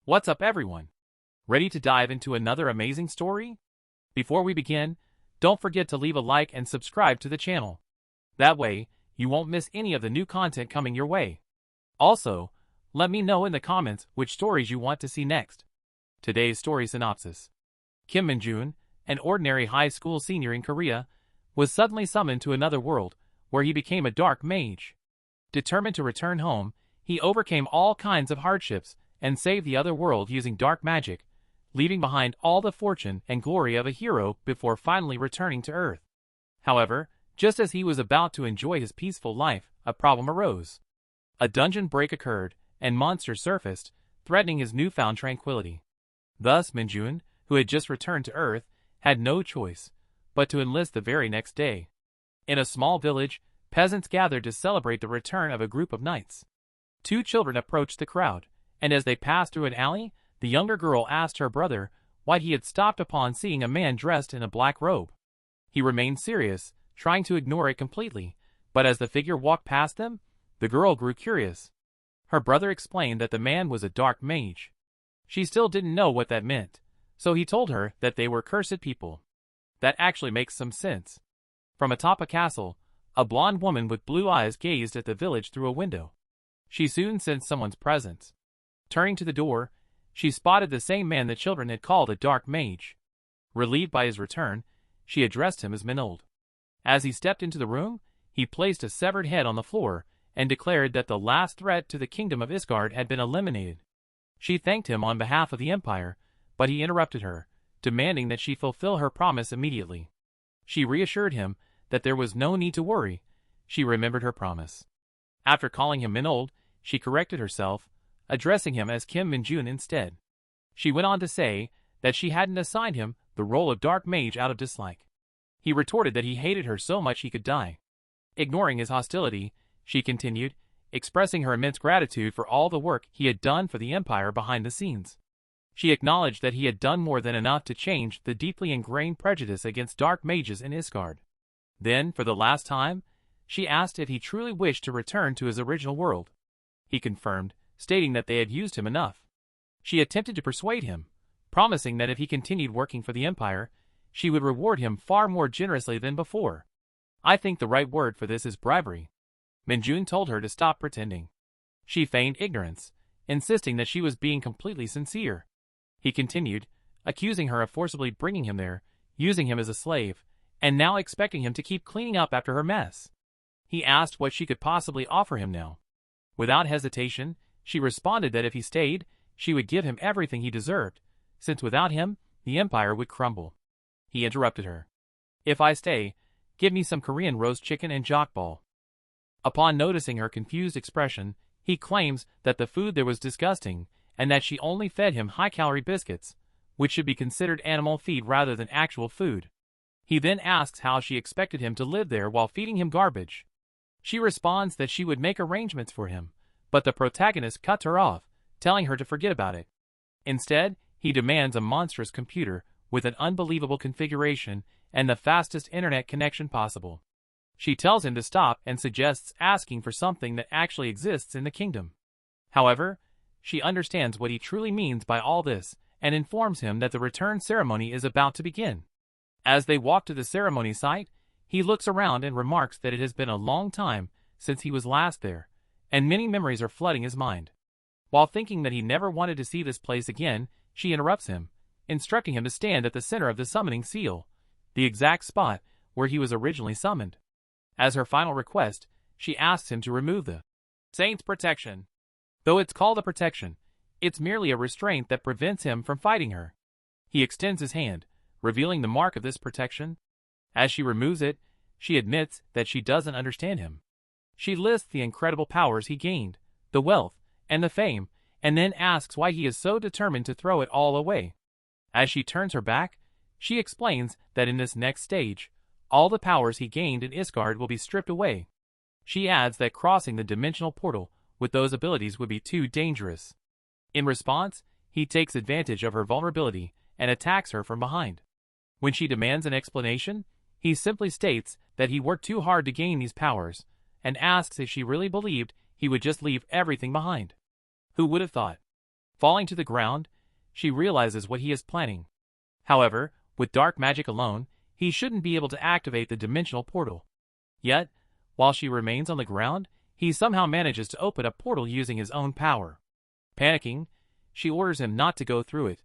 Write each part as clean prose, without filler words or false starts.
What's up, everyone? Ready to dive into another amazing story? Before we begin, don't forget to leave a like and subscribe to the channel. That way, you won't miss any of the new content coming your way. Also, let me know in the comments which stories you want to see next. Today's story synopsis. Kim Min-jun, an ordinary high school senior in Korea, was suddenly summoned to another world, where he became a dark mage. Determined to return home, he overcame all kinds of hardships and saved the other world using dark magic, leaving behind all the fortune and glory of a hero before finally returning to Earth. However, just as he was about to enjoy his peaceful life, a problem arose. A dungeon break occurred, and monsters surfaced, threatening his newfound tranquility. Thus Min-jun, who had just returned to Earth, had no choice but to enlist the very next day. In a small village, peasants gathered to celebrate the return of a group of knights. Two children approached the crowd, and as they passed through an alley, the younger girl asked her brother why he had stopped upon seeing a man dressed in a black robe. He remained serious, trying to ignore it completely, but as the figure walked past them, the girl grew curious. Her brother explained that the man was a dark mage. She still didn't know what that meant, so he told her that they were cursed people. That actually makes some sense. From atop a castle, a blonde woman with blue eyes gazed at the village through a window. She soon sensed someone's presence. Turning to the door, she spotted the same man the children had called a dark mage. Relieved by his return, she addressed him as Minold. As he stepped into the room, he placed a severed head on the floor and declared that the last threat to the kingdom of Isgard had been eliminated. She thanked him on behalf of the empire, but he interrupted her, demanding that she fulfill her promise immediately. She reassured him that there was no need to worry. She remembered her promise. After calling him Minold, she corrected herself, addressing him as Kim Min-jun instead. She went on to say that she hadn't assigned him the role of dark mage out of dislike. He retorted that he hated her so much he could die. Ignoring his hostility, she continued, expressing her immense gratitude for all the work he had done for the empire behind the scenes. She acknowledged that he had done more than enough to change the deeply ingrained prejudice against dark mages in Isgard. Then, for the last time, she asked if he truly wished to return to his original world. He confirmed, stating that they had used him enough. She attempted to persuade him, promising that if he continued working for the empire, she would reward him far more generously than before. I think the right word for this is bribery. Min-jun told her to stop pretending. She feigned ignorance, insisting that she was being completely sincere. He continued, accusing her of forcibly bringing him there, using him as a slave, and now expecting him to keep cleaning up after her mess. He asked what she could possibly offer him now. Without hesitation, she responded that if he stayed, she would give him everything he deserved, since without him, the empire would crumble. He interrupted her. If I stay, give me some Korean roast chicken and jokbal. Upon noticing her confused expression, he claims that the food there was disgusting, and that she only fed him high-calorie biscuits, which should be considered animal feed rather than actual food. He then asks how she expected him to live there while feeding him garbage. She responds that she would make arrangements for him, but the protagonist cuts her off, telling her to forget about it. Instead, he demands a monstrous computer with an unbelievable configuration and the fastest internet connection possible. She tells him to stop and suggests asking for something that actually exists in the kingdom. However, she understands what he truly means by all this and informs him that the return ceremony is about to begin. As they walk to the ceremony site, he looks around and remarks that it has been a long time since he was last there, and many memories are flooding his mind. While thinking that he never wanted to see this place again, she interrupts him, instructing him to stand at the center of the summoning seal, the exact spot where he was originally summoned. As her final request, she asks him to remove the saint's protection. Though it's called a protection, it's merely a restraint that prevents him from fighting her. He extends his hand, revealing the mark of this protection. As she removes it, she admits that she doesn't understand him. She lists the incredible powers he gained, the wealth, and the fame, and then asks why he is so determined to throw it all away. As she turns her back, she explains that in this next stage, all the powers he gained in Isgard will be stripped away. She adds that crossing the dimensional portal with those abilities would be too dangerous. In response, he takes advantage of her vulnerability and attacks her from behind. When she demands an explanation, he simply states that he worked too hard to gain these powers, and asks if she really believed he would just leave everything behind. Who would have thought? Falling to the ground, she realizes what he is planning. However, with dark magic alone, he shouldn't be able to activate the dimensional portal. Yet, while she remains on the ground, he somehow manages to open a portal using his own power. Panicking, she orders him not to go through it.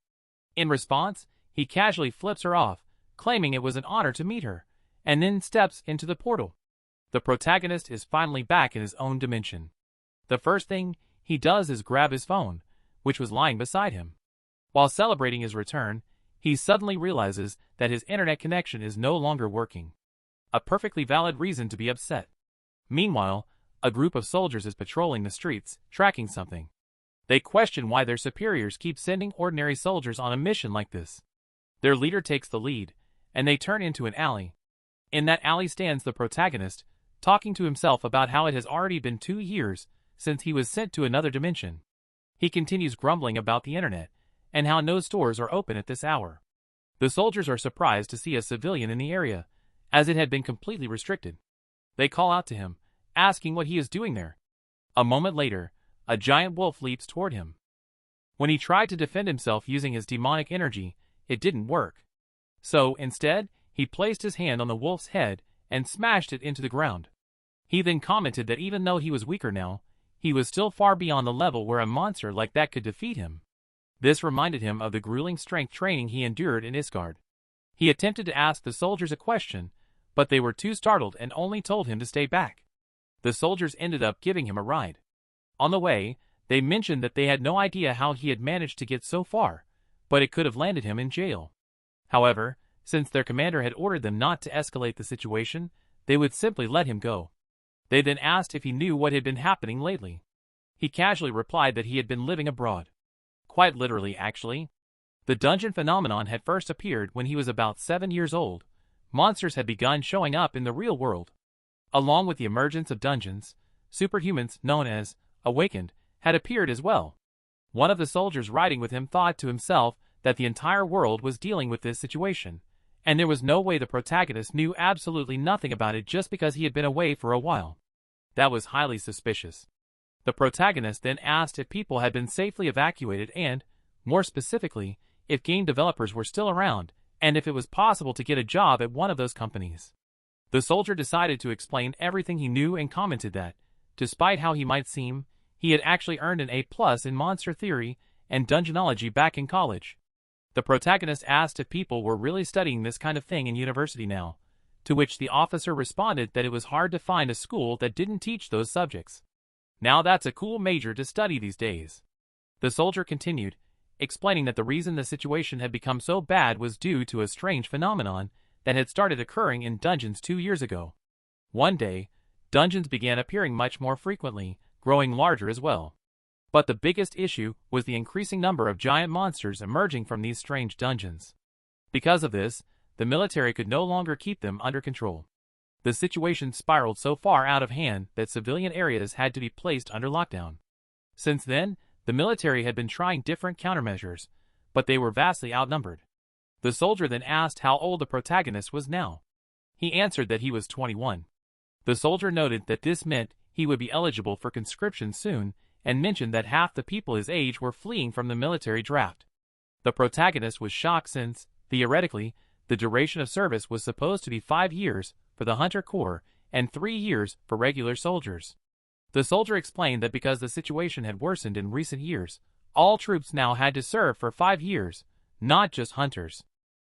In response, he casually flips her off, claiming it was an honor to meet her, and then steps into the portal. The protagonist is finally back in his own dimension. The first thing he does is grab his phone, which was lying beside him. While celebrating his return, he suddenly realizes that his internet connection is no longer working. A perfectly valid reason to be upset. Meanwhile, a group of soldiers is patrolling the streets, tracking something. They question why their superiors keep sending ordinary soldiers on a mission like this. Their leader takes the lead, and they turn into an alley. In that alley stands the protagonist, talking to himself about how it has already been 2 years since he was sent to another dimension. He continues grumbling about the internet, and how no stores are open at this hour. The soldiers are surprised to see a civilian in the area, as it had been completely restricted. They call out to him, asking what he is doing there. A moment later, a giant wolf leaps toward him. When he tried to defend himself using his demonic energy, it didn't work. So, instead, he placed his hand on the wolf's head and smashed it into the ground. He then commented that even though he was weaker now, he was still far beyond the level where a monster like that could defeat him. This reminded him of the grueling strength training he endured in Isgard. He attempted to ask the soldiers a question, but they were too startled and only told him to stay back. The soldiers ended up giving him a ride. On the way, they mentioned that they had no idea how he had managed to get so far, but it could have landed him in jail. However, since their commander had ordered them not to escalate the situation, they would simply let him go. They then asked if he knew what had been happening lately. He casually replied that he had been living abroad. Quite literally, actually. The dungeon phenomenon had first appeared when he was about 7 years old. Monsters had begun showing up in the real world. Along with the emergence of dungeons, superhumans known as Awakened had appeared as well. One of the soldiers riding with him thought to himself that the entire world was dealing with this situation, and there was no way the protagonist knew absolutely nothing about it just because he had been away for a while. That was highly suspicious. The protagonist then asked if people had been safely evacuated and, more specifically, if game developers were still around, and if it was possible to get a job at one of those companies. The soldier decided to explain everything he knew and commented that, despite how he might seem, he had actually earned an A+ in monster theory and dungeonology back in college. The protagonist asked if people were really studying this kind of thing in university now, to which the officer responded that it was hard to find a school that didn't teach those subjects. Now that's a cool major to study these days. The soldier continued, explaining that the reason the situation had become so bad was due to a strange phenomenon that had started occurring in dungeons 2 years ago. One day, dungeons began appearing much more frequently, growing larger as well. But the biggest issue was the increasing number of giant monsters emerging from these strange dungeons. Because of this, the military could no longer keep them under control. The situation spiraled so far out of hand that civilian areas had to be placed under lockdown. Since then, the military had been trying different countermeasures, but they were vastly outnumbered. The soldier then asked how old the protagonist was now. He answered that he was 21. The soldier noted that this meant he would be eligible for conscription soon, and mentioned that half the people his age were fleeing from the military draft. The protagonist was shocked since, theoretically, the duration of service was supposed to be 5 years for the Hunter Corps and 3 years for regular soldiers. The soldier explained that because the situation had worsened in recent years, all troops now had to serve for 5 years, not just hunters.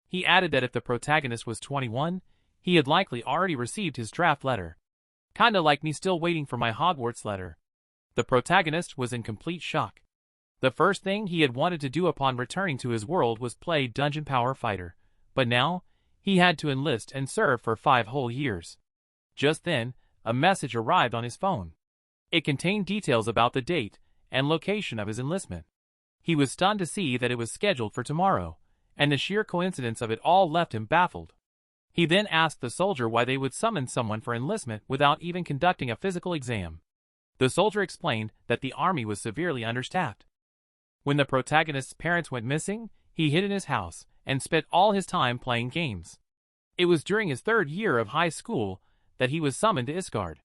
He added that if the protagonist was 21, he had likely already received his draft letter. Kinda like me still waiting for my Hogwarts letter. The protagonist was in complete shock. The first thing he had wanted to do upon returning to his world was play Dungeon Power Fighter, but now, he had to enlist and serve for 5 whole years. Just then, a message arrived on his phone. It contained details about the date and location of his enlistment. He was stunned to see that it was scheduled for tomorrow, and the sheer coincidence of it all left him baffled. He then asked the soldier why they would summon someone for enlistment without even conducting a physical exam. The soldier explained that the army was severely understaffed. When the protagonist's parents went missing, he hid in his house and spent all his time playing games. It was during his 3rd year of high school that he was summoned to Isgard.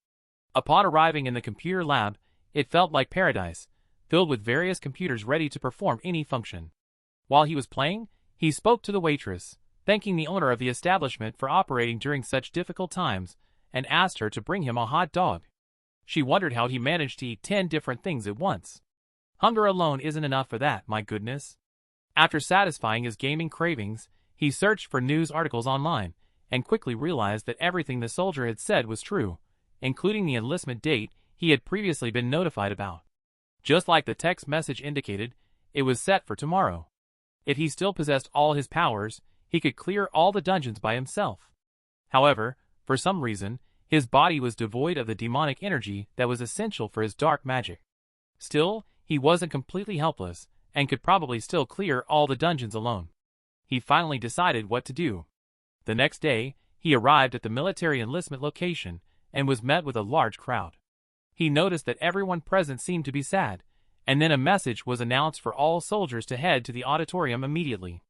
Upon arriving in the computer lab, it felt like paradise, filled with various computers ready to perform any function. While he was playing, he spoke to the waitress, thanking the owner of the establishment for operating during such difficult times, and asked her to bring him a hot dog. She wondered how he managed to eat 10 different things at once. Hunger alone isn't enough for that, my goodness. After satisfying his gaming cravings, he searched for news articles online, and quickly realized that everything the soldier had said was true, including the enlistment date he had previously been notified about. Just like the text message indicated, it was set for tomorrow. If he still possessed all his powers, he could clear all the dungeons by himself. However, for some reason, his body was devoid of the demonic energy that was essential for his dark magic. Still, he wasn't completely helpless, and could probably still clear all the dungeons alone. He finally decided what to do. The next day, he arrived at the military enlistment location, and was met with a large crowd. He noticed that everyone present seemed to be sad, and then a message was announced for all soldiers to head to the auditorium immediately.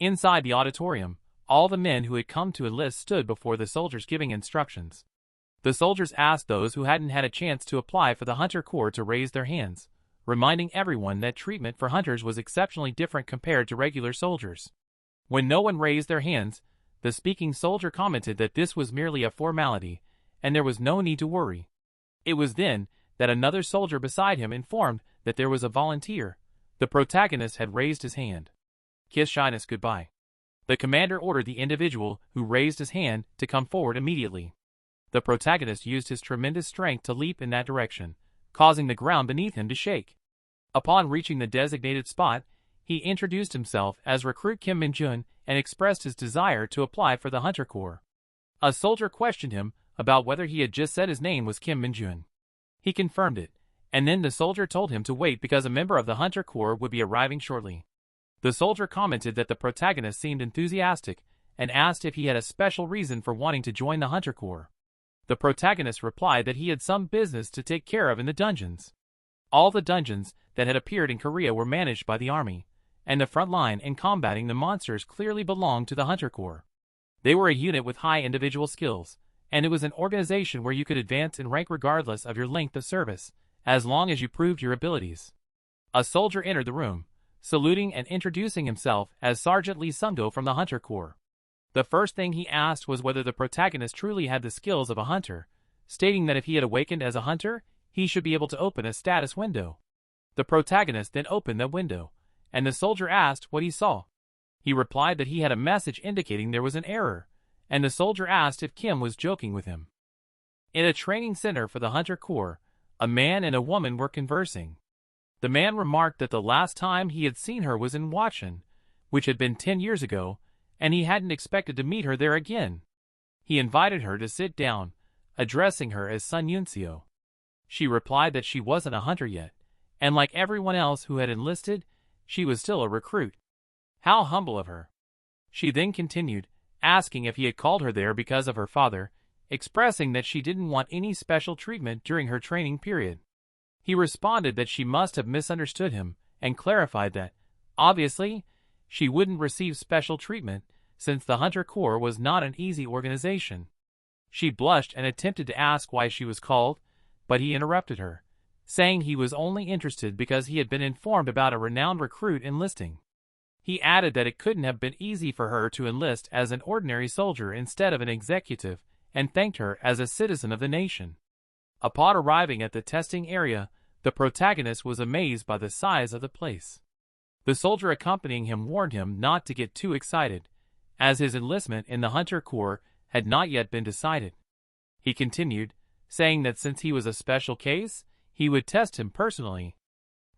Inside the auditorium, all the men who had come to enlist stood before the soldiers giving instructions. The soldiers asked those who hadn't had a chance to apply for the Hunter Corps to raise their hands, reminding everyone that treatment for hunters was exceptionally different compared to regular soldiers. When no one raised their hands, the speaking soldier commented that this was merely a formality, and there was no need to worry. It was then that another soldier beside him informed that there was a volunteer. The protagonist had raised his hand. Kiss shyness goodbye. The commander ordered the individual who raised his hand to come forward immediately. The protagonist used his tremendous strength to leap in that direction, causing the ground beneath him to shake. Upon reaching the designated spot, he introduced himself as Recruit Kim Min-jun and expressed his desire to apply for the Hunter Corps. A soldier questioned him about whether he had just said his name was Kim Min-jun. He confirmed it, and then the soldier told him to wait because a member of the Hunter Corps would be arriving shortly. The soldier commented that the protagonist seemed enthusiastic and asked if he had a special reason for wanting to join the Hunter Corps. The protagonist replied that he had some business to take care of in the dungeons. All the dungeons that had appeared in Korea were managed by the army, and the front line in combating the monsters clearly belonged to the Hunter Corps. They were a unit with high individual skills, and it was an organization where you could advance in rank regardless of your length of service, as long as you proved your abilities. A soldier entered the room, saluting and introducing himself as Sergeant Lee Sung-do from the Hunter Corps. The first thing he asked was whether the protagonist truly had the skills of a hunter, stating that if he had awakened as a hunter, he should be able to open a status window. The protagonist then opened that window, and the soldier asked what he saw. He replied that he had a message indicating there was an error, and the soldier asked if Kim was joking with him. In a training center for the Hunter Corps, a man and a woman were conversing. The man remarked that the last time he had seen her was in Watchan, which had been 10 years ago, and he hadn't expected to meet her there again. He invited her to sit down, addressing her as Sun Yunseo. She replied that she wasn't a hunter yet, and like everyone else who had enlisted, she was still a recruit. How humble of her. She then continued, asking if he had called her there because of her father, expressing that she didn't want any special treatment during her training period. He responded that she must have misunderstood him, and clarified that, obviously, she wouldn't receive special treatment, since the Hunter Corps was not an easy organization. She blushed and attempted to ask why she was called, but he interrupted her, saying he was only interested because he had been informed about a renowned recruit enlisting. He added that it couldn't have been easy for her to enlist as an ordinary soldier instead of an executive, and thanked her as a citizen of the nation. Upon arriving at the testing area, the protagonist was amazed by the size of the place. The soldier accompanying him warned him not to get too excited, as his enlistment in the Hunter Corps had not yet been decided. He continued, saying that since he was a special case, he would test him personally.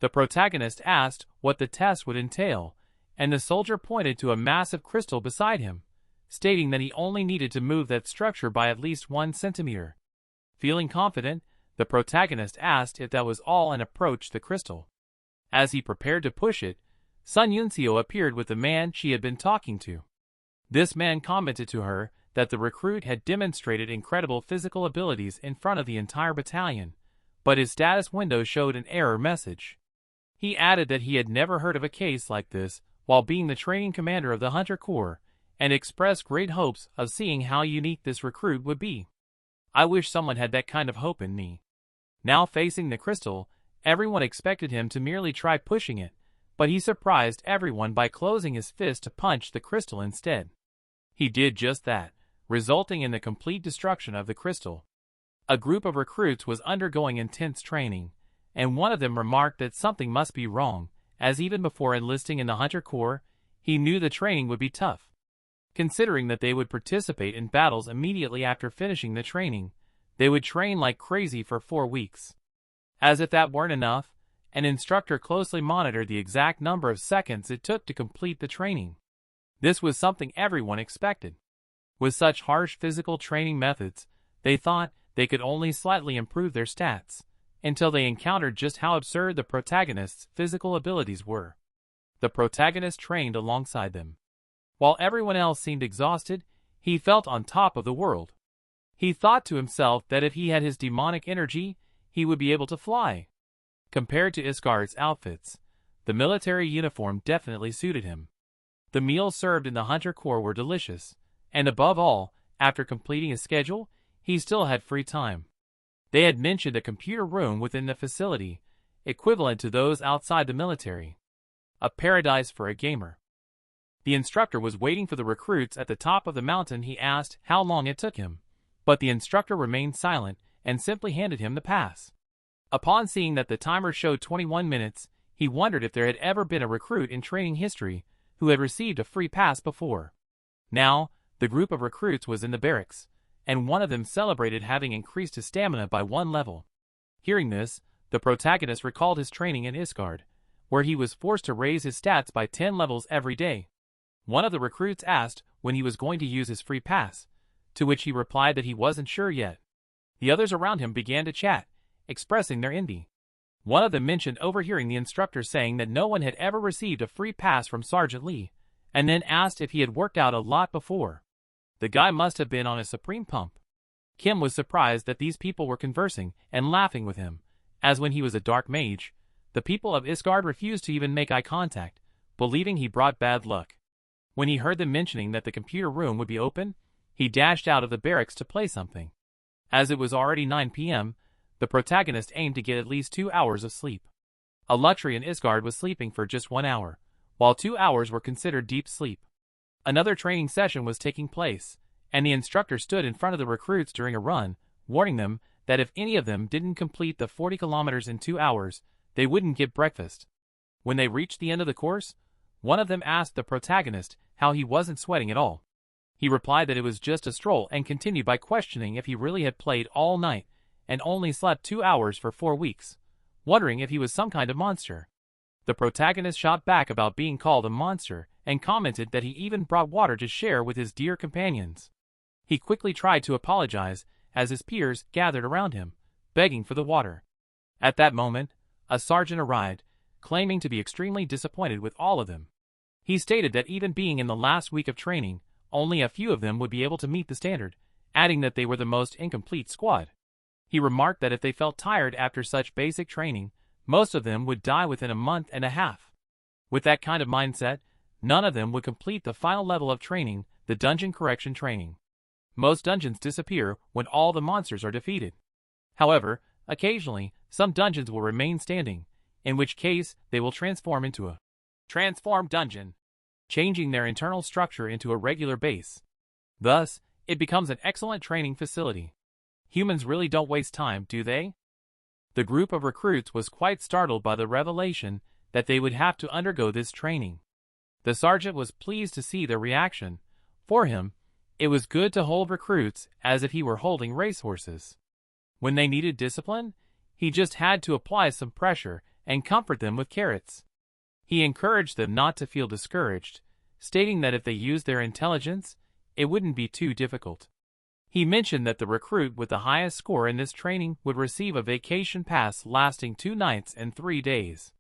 The protagonist asked what the test would entail, and the soldier pointed to a massive crystal beside him, stating that he only needed to move that structure by at least 1 centimeter. Feeling confident, the protagonist asked if that was all and approached the crystal. As he prepared to push it, Sun Yunseo appeared with the man she had been talking to. This man commented to her that the recruit had demonstrated incredible physical abilities in front of the entire battalion, but his status window showed an error message. He added that he had never heard of a case like this while being the training commander of the Hunter Corps, and expressed great hopes of seeing how unique this recruit would be. I wish someone had that kind of hope in me. Now facing the crystal, Everyone expected him to merely try pushing it, but he surprised everyone by closing his fist to punch the crystal instead. He did just that, resulting in the complete destruction of the crystal. A group of recruits was undergoing intense training, and one of them remarked that something must be wrong, as even before enlisting in the Hunter Corps, he knew the training would be tough. Considering that they would participate in battles immediately after finishing the training, they would train like crazy for 4 weeks. As if that weren't enough, an instructor closely monitored the exact number of seconds it took to complete the training. This was something everyone expected. With such harsh physical training methods, they thought they could only slightly improve their stats, until they encountered just how absurd the protagonist's physical abilities were. The protagonist trained alongside them. While everyone else seemed exhausted, he felt on top of the world. He thought to himself that if he had his demonic energy, he would be able to fly. Compared to Isgard's outfits, the military uniform definitely suited him. The meals served in the Hunter Corps were delicious, and above all, after completing his schedule, he still had free time. They had mentioned a computer room within the facility, equivalent to those outside the military. A paradise for a gamer. The instructor was waiting for the recruits at the top of the mountain. He asked how long it took him, but the instructor remained silent and simply handed him the pass. Upon seeing that the timer showed 21 minutes, he wondered if there had ever been a recruit in training history who had received a free pass before. Now, the group of recruits was in the barracks, and one of them celebrated having increased his stamina by 1 level. Hearing this, the protagonist recalled his training in Isgard, where he was forced to raise his stats by 10 levels every day. One of the recruits asked when he was going to use his free pass, to which he replied that he wasn't sure yet. The others around him began to chat, expressing their envy. One of them mentioned overhearing the instructor saying that no one had ever received a free pass from Sergeant Lee, and then asked if he had worked out a lot before. The guy must have been on a supreme pump. Kim was surprised that these people were conversing and laughing with him, as when he was a dark mage, the people of Isgard refused to even make eye contact, believing he brought bad luck. When he heard them mentioning that the computer room would be open, he dashed out of the barracks to play something. As it was already 9 p.m., the protagonist aimed to get at least 2 hours of sleep. A luxury in Isgard was sleeping for just 1 hour, while 2 hours were considered deep sleep. Another training session was taking place, and the instructor stood in front of the recruits during a run, warning them that if any of them didn't complete the 40 kilometers in 2 hours, they wouldn't get breakfast. When they reached the end of the course, one of them asked the protagonist how he wasn't sweating at all. He replied that it was just a stroll and continued by questioning if he really had played all night and only slept 2 hours for 4 weeks, wondering if he was some kind of monster. The protagonist shot back about being called a monster and commented that he even brought water to share with his dear companions. He quickly tried to apologize as his peers gathered around him, begging for the water. At that moment, a sergeant arrived, claiming to be extremely disappointed with all of them. He stated that even being in the last week of training, only a few of them would be able to meet the standard, adding that they were the most incomplete squad. He remarked that if they felt tired after such basic training, most of them would die within a month and a half. With that kind of mindset, none of them would complete the final level of training, the dungeon correction training. Most dungeons disappear when all the monsters are defeated. However, occasionally, some dungeons will remain standing, in which case they will transform into a transformed dungeon, changing their internal structure into a regular base. Thus, it becomes an excellent training facility. Humans really don't waste time, do they? The group of recruits was quite startled by the revelation that they would have to undergo this training. The sergeant was pleased to see their reaction. For him, it was good to hold recruits as if he were holding racehorses. When they needed discipline, he just had to apply some pressure and comfort them with carrots. He encouraged them not to feel discouraged, stating that if they used their intelligence, it wouldn't be too difficult. He mentioned that the recruit with the highest score in this training would receive a vacation pass lasting 2 nights and 3 days.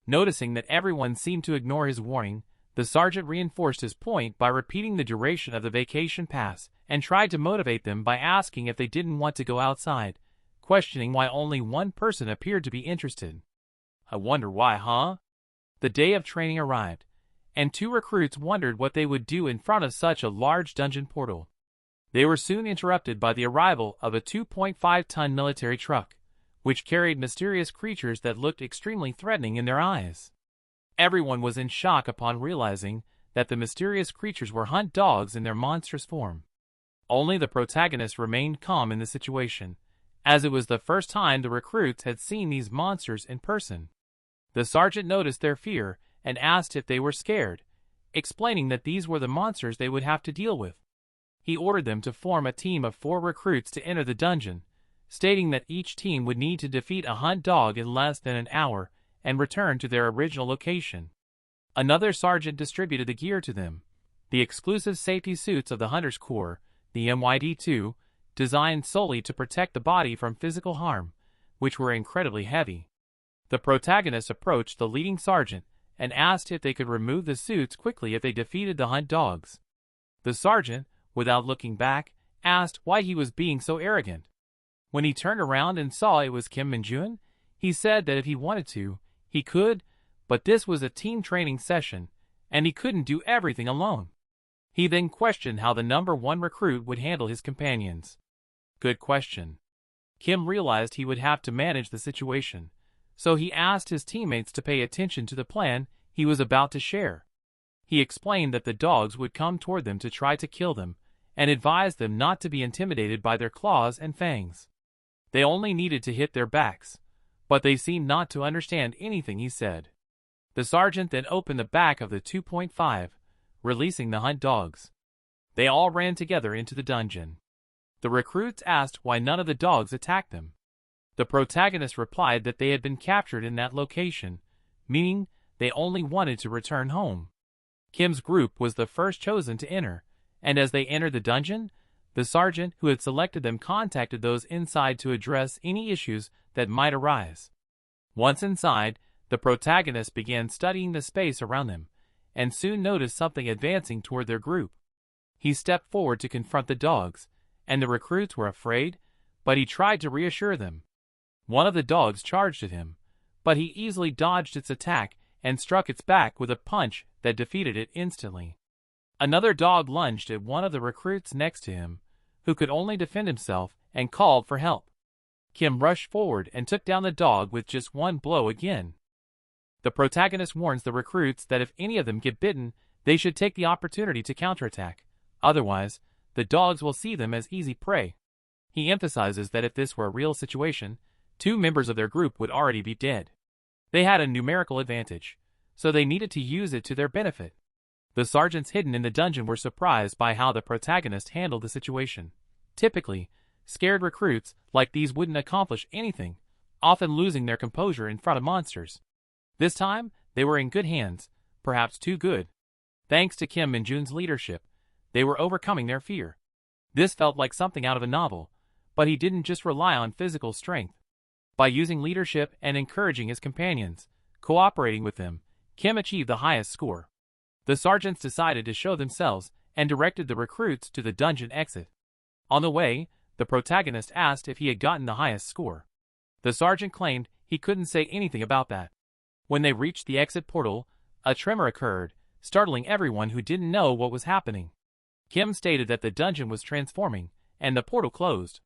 Noticing that everyone seemed to ignore his warning, the sergeant reinforced his point by repeating the duration of the vacation pass and tried to motivate them by asking if they didn't want to go outside, questioning why only one person appeared to be interested. "I wonder why, huh?" The day of training arrived, and 2 recruits wondered what they would do in front of such a large dungeon portal. They were soon interrupted by the arrival of a 2.5-ton military truck, which carried mysterious creatures that looked extremely threatening in their eyes. Everyone was in shock upon realizing that the mysterious creatures were hunt dogs in their monstrous form. Only the protagonist remained calm in the situation, as it was the first time the recruits had seen these monsters in person. The sergeant noticed their fear and asked if they were scared, explaining that these were the monsters they would have to deal with. He ordered them to form a team of 4 recruits to enter the dungeon, stating that each team would need to defeat a hunt dog in less than an hour and return to their original location. Another sergeant distributed the gear to them, the exclusive safety suits of the Hunter's Corps, the MYD-2, designed solely to protect the body from physical harm, which were incredibly heavy. The protagonist approached the leading sergeant and asked if they could remove the suits quickly if they defeated the hunt dogs. The sergeant, without looking back, asked why he was being so arrogant. When he turned around and saw it was Kim Min-jun, he said that if he wanted to, he could, but this was a team training session, and he couldn't do everything alone. He then questioned how the number 1 recruit would handle his companions. Good question. Kim realized he would have to manage the situation, so he asked his teammates to pay attention to the plan he was about to share. He explained that the dogs would come toward them to try to kill them, and advised them not to be intimidated by their claws and fangs. They only needed to hit their backs, but they seemed not to understand anything he said. The sergeant then opened the back of the 2.5, releasing the hunt dogs. They all ran together into the dungeon. The recruits asked why none of the dogs attacked them. The protagonist replied that they had been captured in that location, meaning they only wanted to return home. Kim's group was the first chosen to enter, and as they entered the dungeon, the sergeant who had selected them contacted those inside to address any issues that might arise. Once inside, the protagonist began studying the space around them, and soon noticed something advancing toward their group. He stepped forward to confront the dogs, and the recruits were afraid, but he tried to reassure them. One of the dogs charged at him, but he easily dodged its attack and struck its back with a punch that defeated it instantly. Another dog lunged at one of the recruits next to him, who could only defend himself, and called for help. Kim rushed forward and took down the dog with just one blow again. The protagonist warns the recruits that if any of them get bitten, they should take the opportunity to counterattack. Otherwise, the dogs will see them as easy prey. He emphasizes that if this were a real situation, 2 members of their group would already be dead. They had a numerical advantage, so they needed to use it to their benefit. The sergeants hidden in the dungeon were surprised by how the protagonist handled the situation. Typically, scared recruits like these wouldn't accomplish anything, often losing their composure in front of monsters. This time, they were in good hands, perhaps too good. Thanks to Kim Min-jun's leadership, they were overcoming their fear. This felt like something out of a novel, but he didn't just rely on physical strength. By using leadership and encouraging his companions, cooperating with them, Kim achieved the highest score. The sergeants decided to show themselves and directed the recruits to the dungeon exit. On the way, the protagonist asked if he had gotten the highest score. The sergeant claimed he couldn't say anything about that. When they reached the exit portal, a tremor occurred, startling everyone who didn't know what was happening. Kim stated that the dungeon was transforming, and the portal closed.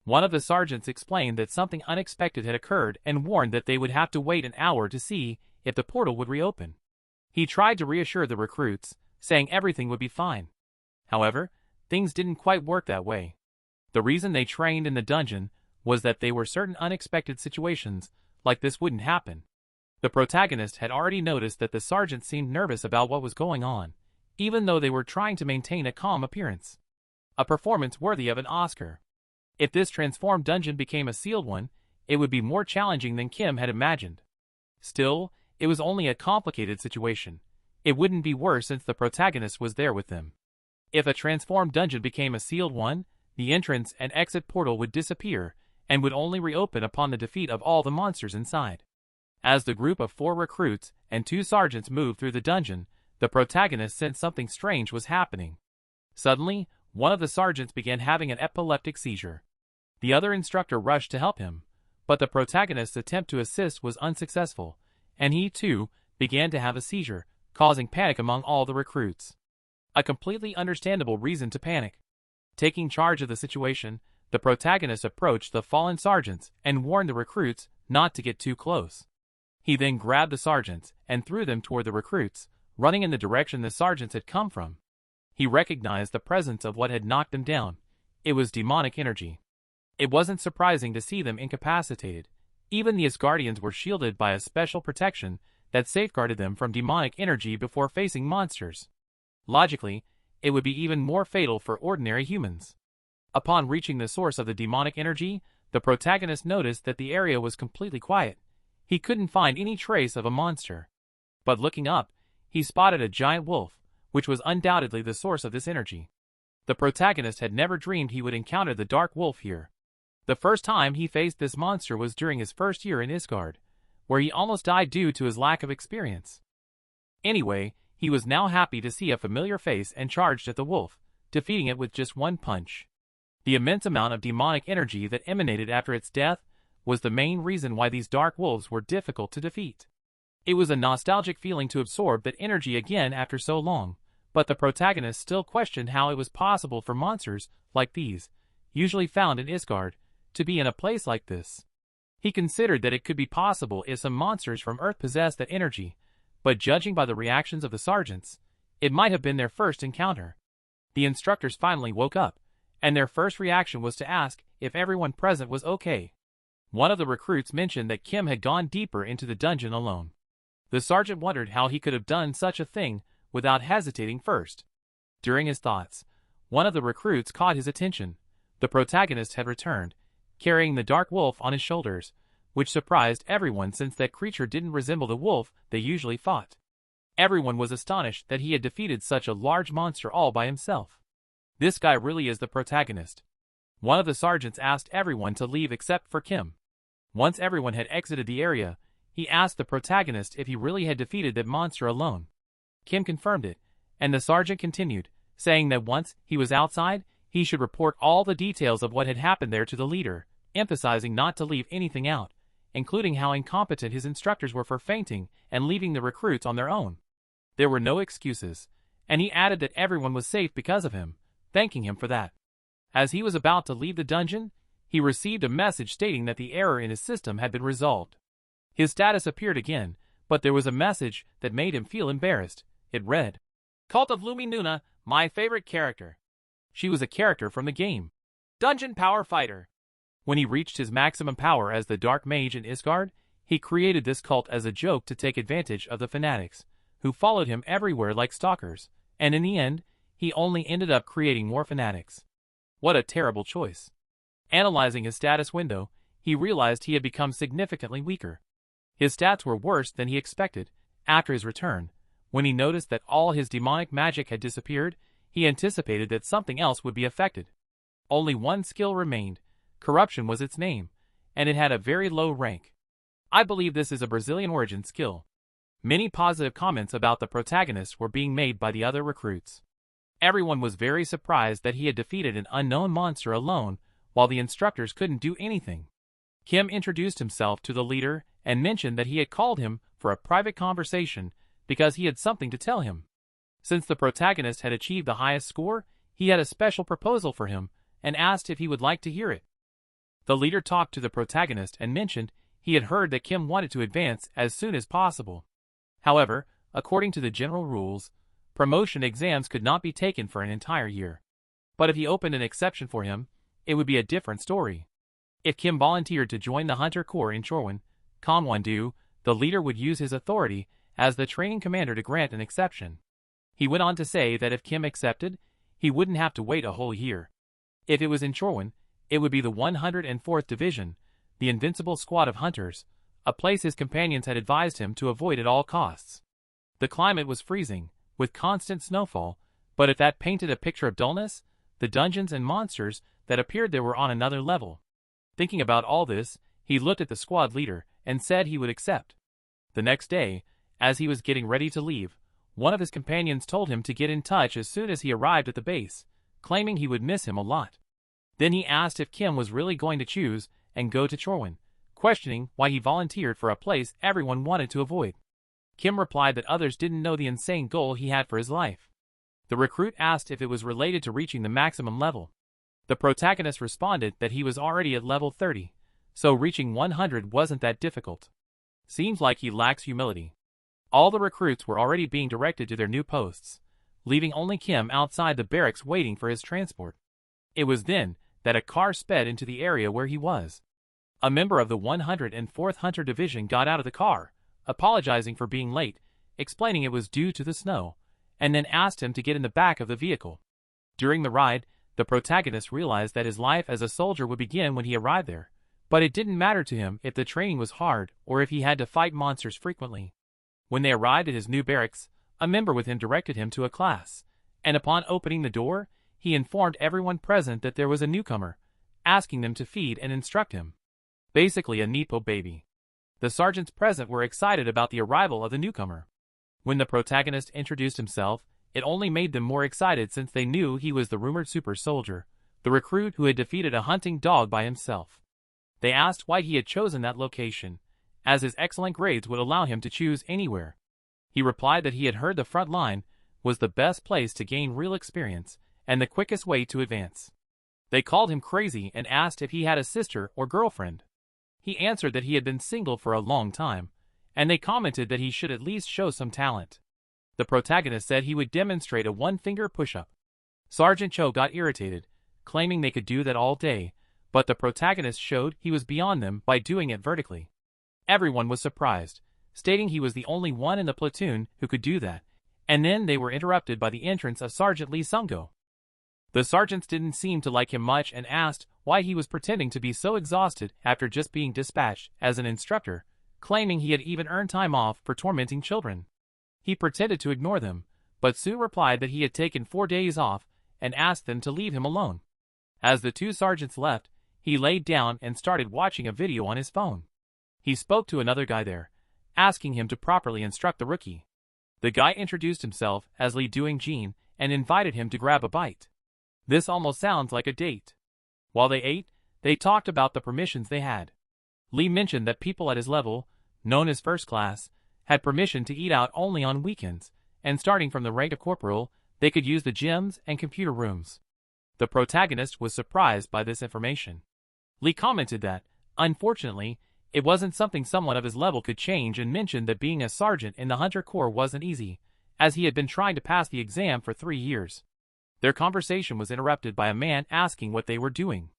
One of the sergeants explained that something unexpected had occurred and warned that they would have to wait an hour to see if the portal would reopen. He tried to reassure the recruits, saying everything would be fine. However, things didn't quite work that way. The reason they trained in the dungeon was that they were certain unexpected situations like this wouldn't happen. The protagonist had already noticed that the sergeant seemed nervous about what was going on, even though they were trying to maintain a calm appearance. A performance worthy of an Oscar. If this transformed dungeon became a sealed one, it would be more challenging than Kim had imagined. Still, it was only a complicated situation. It wouldn't be worse since the protagonist was there with them. If a transformed dungeon became a sealed one, the entrance and exit portal would disappear and would only reopen upon the defeat of all the monsters inside. As the group of 4 recruits and 2 sergeants moved through the dungeon, the protagonist sensed something strange was happening. Suddenly, one of the sergeants began having an epileptic seizure. The other instructor rushed to help him, but the protagonist's attempt to assist was unsuccessful, and he too began to have a seizure, causing panic among all the recruits. A completely understandable reason to panic. Taking charge of the situation, The protagonist approached the fallen sergeants and warned the recruits not to get too close. He then grabbed the sergeants and threw them toward the recruits, running in the direction the sergeants had come from. He recognized the presence of what had knocked them down. It was demonic energy. It wasn't surprising to see them incapacitated. Even the Asgardians were shielded by a special protection that safeguarded them from demonic energy before facing monsters. Logically, it would be even more fatal for ordinary humans. Upon reaching the source of the demonic energy, the protagonist noticed that the area was completely quiet. He couldn't find any trace of a monster. But looking up, he spotted a giant wolf, which was undoubtedly the source of this energy. The protagonist had never dreamed he would encounter the dark wolf here. The first time he faced this monster was during his first year in Isgard, where he almost died due to his lack of experience. Anyway, he was now happy to see a familiar face and charged at the wolf, defeating it with just one punch. The immense amount of demonic energy that emanated after its death was the main reason why these dark wolves were difficult to defeat. It was a nostalgic feeling to absorb that energy again after so long, but the protagonist still questioned how it was possible for monsters like these, usually found in Isgard, to be in a place like this. He considered that it could be possible if some monsters from Earth possessed that energy, but judging by the reactions of the sergeants, it might have been their first encounter. The instructors finally woke up, and their first reaction was to ask if everyone present was okay. One of the recruits mentioned that Kim had gone deeper into the dungeon alone. The sergeant wondered how he could have done such a thing without hesitating first. During his thoughts, one of the recruits caught his attention. The protagonist had returned, carrying the dark wolf on his shoulders, which surprised everyone since that creature didn't resemble the wolf they usually fought. Everyone was astonished that he had defeated such a large monster all by himself. This guy really is the protagonist. One of the sergeants asked everyone to leave except for Kim. Once everyone had exited the area, he asked the protagonist if he really had defeated that monster alone. Kim confirmed it, and the sergeant continued, saying that once he was outside, he should report all the details of what had happened there to the leader, emphasizing not to leave anything out, including how incompetent his instructors were for fainting and leaving the recruits on their own. There were no excuses, and he added that everyone was safe because of him, thanking him for that. As he was about to leave the dungeon, he received a message stating that the error in his system had been resolved. His status appeared again, but there was a message that made him feel embarrassed. It read, "Cult of Luminuna, my favorite character." She was a character from the game, Dungeon Power Fighter. When he reached his maximum power as the Dark Mage in Isgard, he created this cult as a joke to take advantage of the fanatics, who followed him everywhere like stalkers, and in the end, he only ended up creating more fanatics. What a terrible choice. Analyzing his status window, he realized he had become significantly weaker. His stats were worse than he expected. After his return, when he noticed that all his demonic magic had disappeared, he anticipated that something else would be affected. Only one skill remained. Corruption was its name, and it had a very low rank. I believe this is a Brazilian origin skill. Many positive comments about the protagonist were being made by the other recruits. Everyone was very surprised that he had defeated an unknown monster alone, while the instructors couldn't do anything. Kim introduced himself to the leader and mentioned that he had called him for a private conversation because he had something to tell him. Since the protagonist had achieved the highest score, he had a special proposal for him and asked if he would like to hear it. The leader talked to the protagonist and mentioned he had heard that Kim wanted to advance as soon as possible. However, according to the general rules, promotion exams could not be taken for an entire year. But if he opened an exception for him, it would be a different story. If Kim volunteered to join the Hunter Corps in Chorwan, Kanwan-do, the leader would use his authority as the training commander to grant an exception. He went on to say that if Kim accepted, he wouldn't have to wait a whole year. If it was in Chorwan, it would be the 104th Division, the Invincible Squad of Hunters, a place his companions had advised him to avoid at all costs. The climate was freezing, with constant snowfall, but if that painted a picture of dullness, the dungeons and monsters that appeared there were on another level. Thinking about all this, he looked at the squad leader and said he would accept. The next day, as he was getting ready to leave, one of his companions told him to get in touch as soon as he arrived at the base, claiming he would miss him a lot. Then he asked if Kim was really going to choose and go to Chorwan, questioning why he volunteered for a place everyone wanted to avoid. Kim replied that others didn't know the insane goal he had for his life. The recruit asked if it was related to reaching the maximum level. The protagonist responded that he was already at level 30, so reaching 100 wasn't that difficult. Seems like he lacks humility. All the recruits were already being directed to their new posts, leaving only Kim outside the barracks waiting for his transport. It was then that a car sped into the area where he was. A member of the 104th Hunter Division got out of the car, apologizing for being late, explaining it was due to the snow, and then asked him to get in the back of the vehicle. During the ride, the protagonist realized that his life as a soldier would begin when he arrived there, but it didn't matter to him if the training was hard or if he had to fight monsters frequently. When they arrived at his new barracks, a member with him directed him to a class, and upon opening the door, he informed everyone present that there was a newcomer, asking them to feed and instruct him. Basically a Nepo baby. The sergeants present were excited about the arrival of the newcomer. When the protagonist introduced himself, it only made them more excited since they knew he was the rumored super soldier, the recruit who had defeated a hunting dog by himself. They asked why he had chosen that location, as his excellent grades would allow him to choose anywhere. He replied that he had heard the front line was the best place to gain real experience and the quickest way to advance. They called him crazy and asked if he had a sister or girlfriend. He answered that he had been single for a long time, and they commented that he should at least show some talent. The protagonist said he would demonstrate a one-finger push-up. Sergeant Cho got irritated, claiming they could do that all day, but the protagonist showed he was beyond them by doing it vertically. Everyone was surprised, stating he was the only one in the platoon who could do that, and then they were interrupted by the entrance of Sergeant Lee Sung-go. The sergeants didn't seem to like him much and asked why he was pretending to be so exhausted after just being dispatched as an instructor, claiming he had even earned time off for tormenting children. He pretended to ignore them, but soon replied that he had taken 4 days off and asked them to leave him alone. As the two sergeants left, he laid down and started watching a video on his phone. He spoke to another guy there, asking him to properly instruct the rookie. The guy introduced himself as Lee Doing-jin and invited him to grab a bite. This almost sounds like a date. While they ate, they talked about the permissions they had. Lee mentioned that people at his level, known as first class, had permission to eat out only on weekends, and starting from the rank of corporal, they could use the gyms and computer rooms. The protagonist was surprised by this information. Lee commented that, unfortunately, it wasn't something someone of his level could change and mentioned that being a sergeant in the Hunter Corps wasn't easy, as he had been trying to pass the exam for 3 years. Their conversation was interrupted by a man asking what they were doing.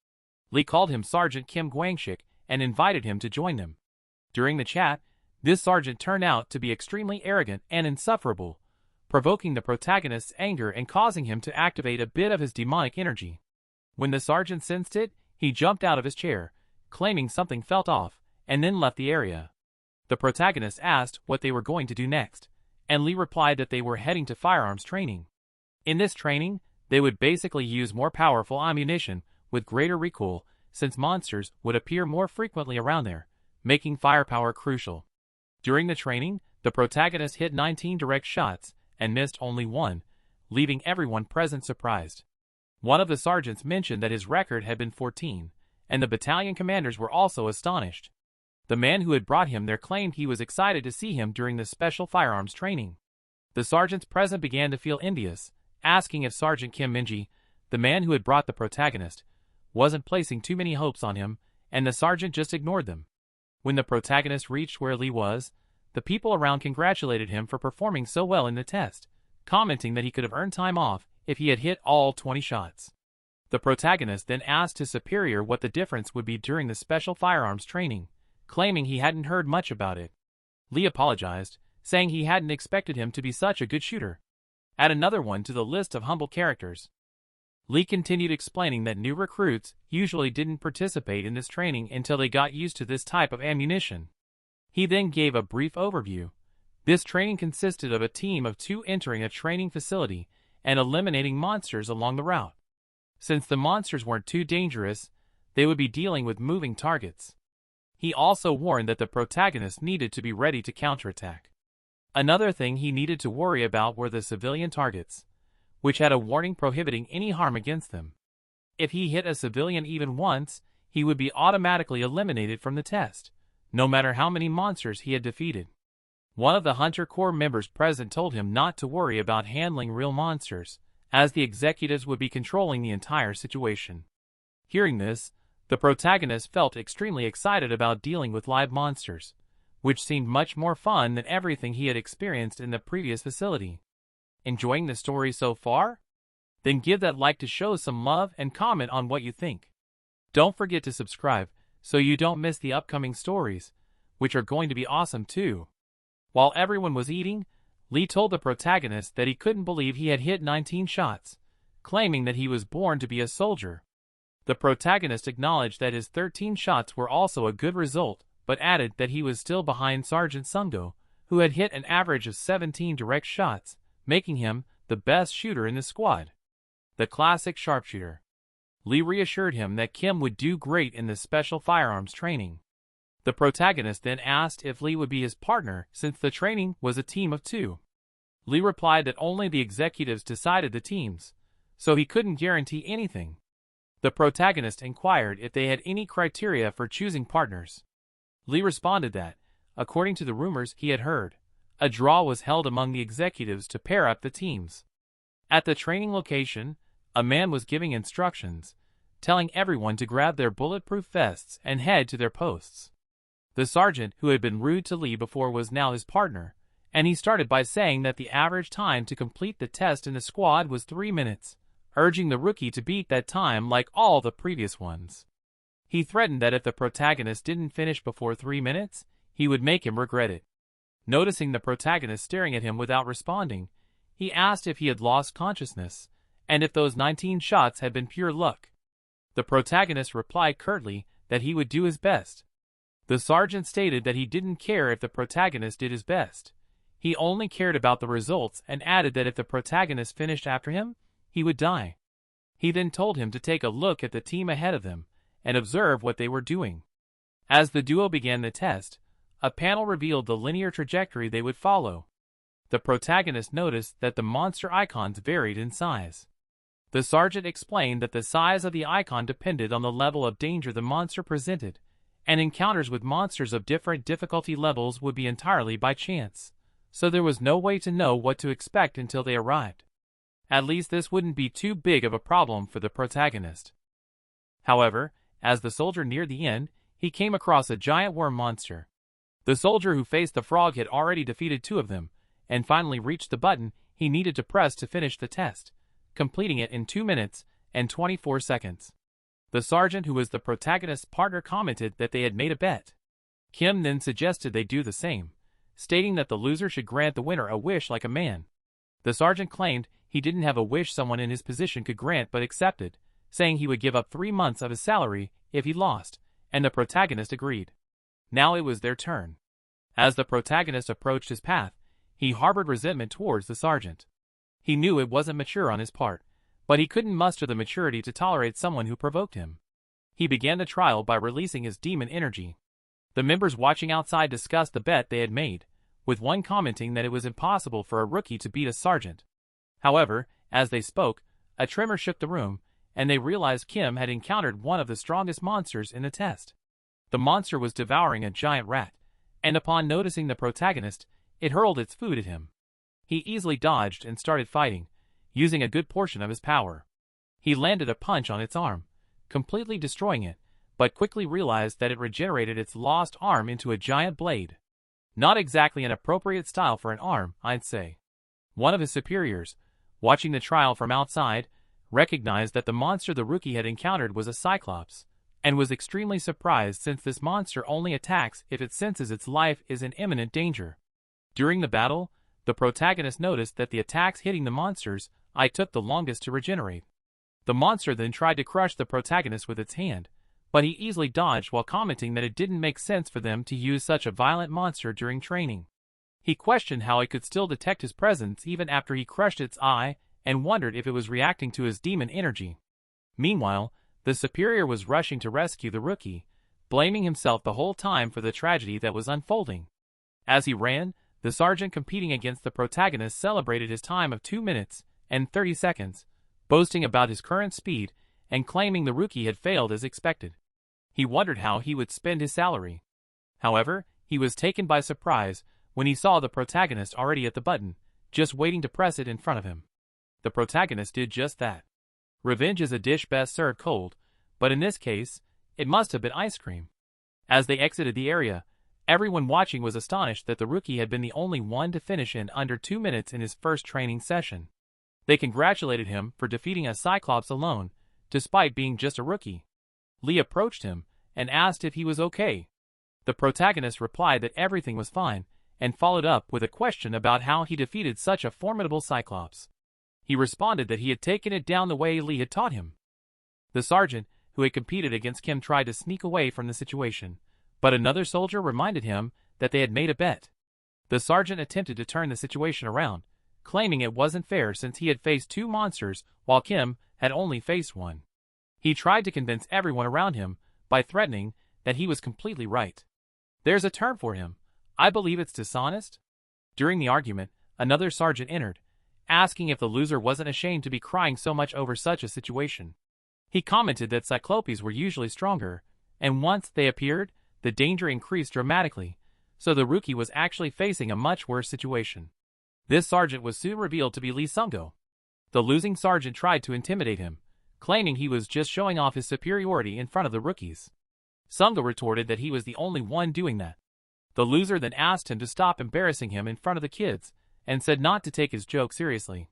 Lee called him Sergeant Kim Gwangshik and invited him to join them. During the chat, this sergeant turned out to be extremely arrogant and insufferable, provoking the protagonist's anger and causing him to activate a bit of his demonic energy. When the sergeant sensed it, he jumped out of his chair, claiming something felt off, and then left the area. The protagonist asked what they were going to do next, and Lee replied that they were heading to firearms training. In this training, they would basically use more powerful ammunition with greater recoil, since monsters would appear more frequently around there, making firepower crucial. During the training, the protagonist hit 19 direct shots and missed only 1, leaving everyone present surprised. One of the sergeants mentioned that his record had been 14, and the battalion commanders were also astonished. The man who had brought him there claimed he was excited to see him during the special firearms training. The sergeants present began to feel envious, asking if Sergeant Kim Minji, the man who had brought the protagonist, wasn't placing too many hopes on him, and the sergeant just ignored them. When the protagonist reached where Lee was, the people around congratulated him for performing so well in the test, commenting that he could have earned time off if he had hit all 20 shots. The protagonist then asked his superior what the difference would be during the special firearms training, claiming he hadn't heard much about it. Lee apologized, saying he hadn't expected him to be such a good shooter. Add another one to the list of humble characters. Lee continued explaining that new recruits usually didn't participate in this training until they got used to this type of ammunition. He then gave a brief overview. This training consisted of a team of 2 entering a training facility and eliminating monsters along the route. Since the monsters weren't too dangerous, they would be dealing with moving targets. He also warned that the protagonist needed to be ready to counterattack. Another thing he needed to worry about were the civilian targets, which had a warning prohibiting any harm against them. If he hit a civilian even once, he would be automatically eliminated from the test, no matter how many monsters he had defeated. One of the Hunter Corps members present told him not to worry about handling real monsters, as the executives would be controlling the entire situation. Hearing this, the protagonist felt extremely excited about dealing with live monsters, which seemed much more fun than everything he had experienced in the previous facility. Enjoying the story so far? Then give that like to show some love and comment on what you think. Don't forget to subscribe so you don't miss the upcoming stories, which are going to be awesome too. While everyone was eating, Lee told the protagonist that he couldn't believe he had hit 19 shots, claiming that he was born to be a soldier. The protagonist acknowledged that his 13 shots were also a good result, but added that he was still behind Sergeant Sungo, who had hit an average of 17 direct shots, making him the best shooter in the squad. The classic sharpshooter. Lee reassured him that Kim would do great in the special firearms training. The protagonist then asked if Lee would be his partner since the training was a team of 2. Lee replied that only the executives decided the teams, so he couldn't guarantee anything. The protagonist inquired if they had any criteria for choosing partners. Lee responded that, according to the rumors he had heard, a draw was held among the executives to pair up the teams. At the training location, a man was giving instructions, telling everyone to grab their bulletproof vests and head to their posts. The sergeant who had been rude to Lee before was now his partner, and he started by saying that the average time to complete the test in the squad was 3 minutes, urging the rookie to beat that time like all the previous ones. He threatened that if the protagonist didn't finish before 3 minutes, he would make him regret it. Noticing the protagonist staring at him without responding, he asked if he had lost consciousness, and if those 19 shots had been pure luck. The protagonist replied curtly that he would do his best. The sergeant stated that he didn't care if the protagonist did his best. He only cared about the results and added that if the protagonist finished after him, he would die. He then told him to take a look at the team ahead of them and observe what they were doing. As the duo began the test, a panel revealed the linear trajectory they would follow. The protagonist noticed that the monster icons varied in size. The sergeant explained that the size of the icon depended on the level of danger the monster presented, and encounters with monsters of different difficulty levels would be entirely by chance, so there was no way to know what to expect until they arrived. At least this wouldn't be too big of a problem for the protagonist. However, as the soldier neared the end, he came across a giant worm monster. The soldier who faced the frog had already defeated 2 of them, and finally reached the button he needed to press to finish the test, completing it in 2 minutes and 24 seconds. The sergeant who was the protagonist's partner commented that they had made a bet. Kim then suggested they do the same, stating that the loser should grant the winner a wish like a man. The sergeant claimed he didn't have a wish someone in his position could grant but accepted, saying he would give up 3 months of his salary if he lost, and the protagonist agreed. Now it was their turn. As the protagonist approached his path, he harbored resentment towards the sergeant. He knew it wasn't mature on his part, but he couldn't muster the maturity to tolerate someone who provoked him. He began the trial by releasing his demon energy. The members watching outside discussed the bet they had made, with one commenting that it was impossible for a rookie to beat a sergeant. However, as they spoke, a tremor shook the room, and they realized Kim had encountered one of the strongest monsters in the test. The monster was devouring a giant rat, and upon noticing the protagonist, it hurled its food at him. He easily dodged and started fighting, using a good portion of his power. He landed a punch on its arm, completely destroying it, but quickly realized that it regenerated its lost arm into a giant blade. Not exactly an appropriate style for an arm, I'd say. One of his superiors, watching the trial from outside, recognized that the monster the rookie had encountered was a cyclops, and was extremely surprised since this monster only attacks if it senses its life is in imminent danger. During the battle, the protagonist noticed that the attacks hitting the monster's eye took the longest to regenerate. The monster then tried to crush the protagonist with its hand, but he easily dodged while commenting that it didn't make sense for them to use such a violent monster during training. He questioned how it could still detect his presence even after he crushed its eye and wondered if it was reacting to his demon energy. Meanwhile, the superior was rushing to rescue the rookie, blaming himself the whole time for the tragedy that was unfolding. As he ran, the sergeant competing against the protagonist celebrated his time of 2 minutes and 30 seconds, boasting about his current speed and claiming the rookie had failed as expected. He wondered how he would spend his salary. However, he was taken by surprise when he saw the protagonist already at the button, just waiting to press it in front of him. The protagonist did just that. Revenge is a dish best served cold, but in this case, it must have been ice cream. As they exited the area, everyone watching was astonished that the rookie had been the only one to finish in under 2 minutes in his first training session. They congratulated him for defeating a Cyclops alone, despite being just a rookie. Lee approached him and asked if he was okay. The protagonist replied that everything was fine, and followed up with a question about how he defeated such a formidable Cyclops. He responded that he had taken it down the way Lee had taught him. The sergeant, who had competed against Kim, tried to sneak away from the situation, but another soldier reminded him that they had made a bet. The sergeant attempted to turn the situation around, claiming it wasn't fair since he had faced 2 monsters while Kim had only faced 1. He tried to convince everyone around him by threatening that he was completely right. There's a term for him. I believe it's dishonest. During the argument, another sergeant entered, asking if the loser wasn't ashamed to be crying so much over such a situation. He commented that Cyclopes were usually stronger, and once they appeared, the danger increased dramatically, so the rookie was actually facing a much worse situation. This sergeant was soon revealed to be Lee Sungo. The losing sergeant tried to intimidate him, claiming he was just showing off his superiority in front of the rookies. Sungo retorted that he was the only one doing that. The loser then asked him to stop embarrassing him in front of the kids, and said not to take his joke seriously.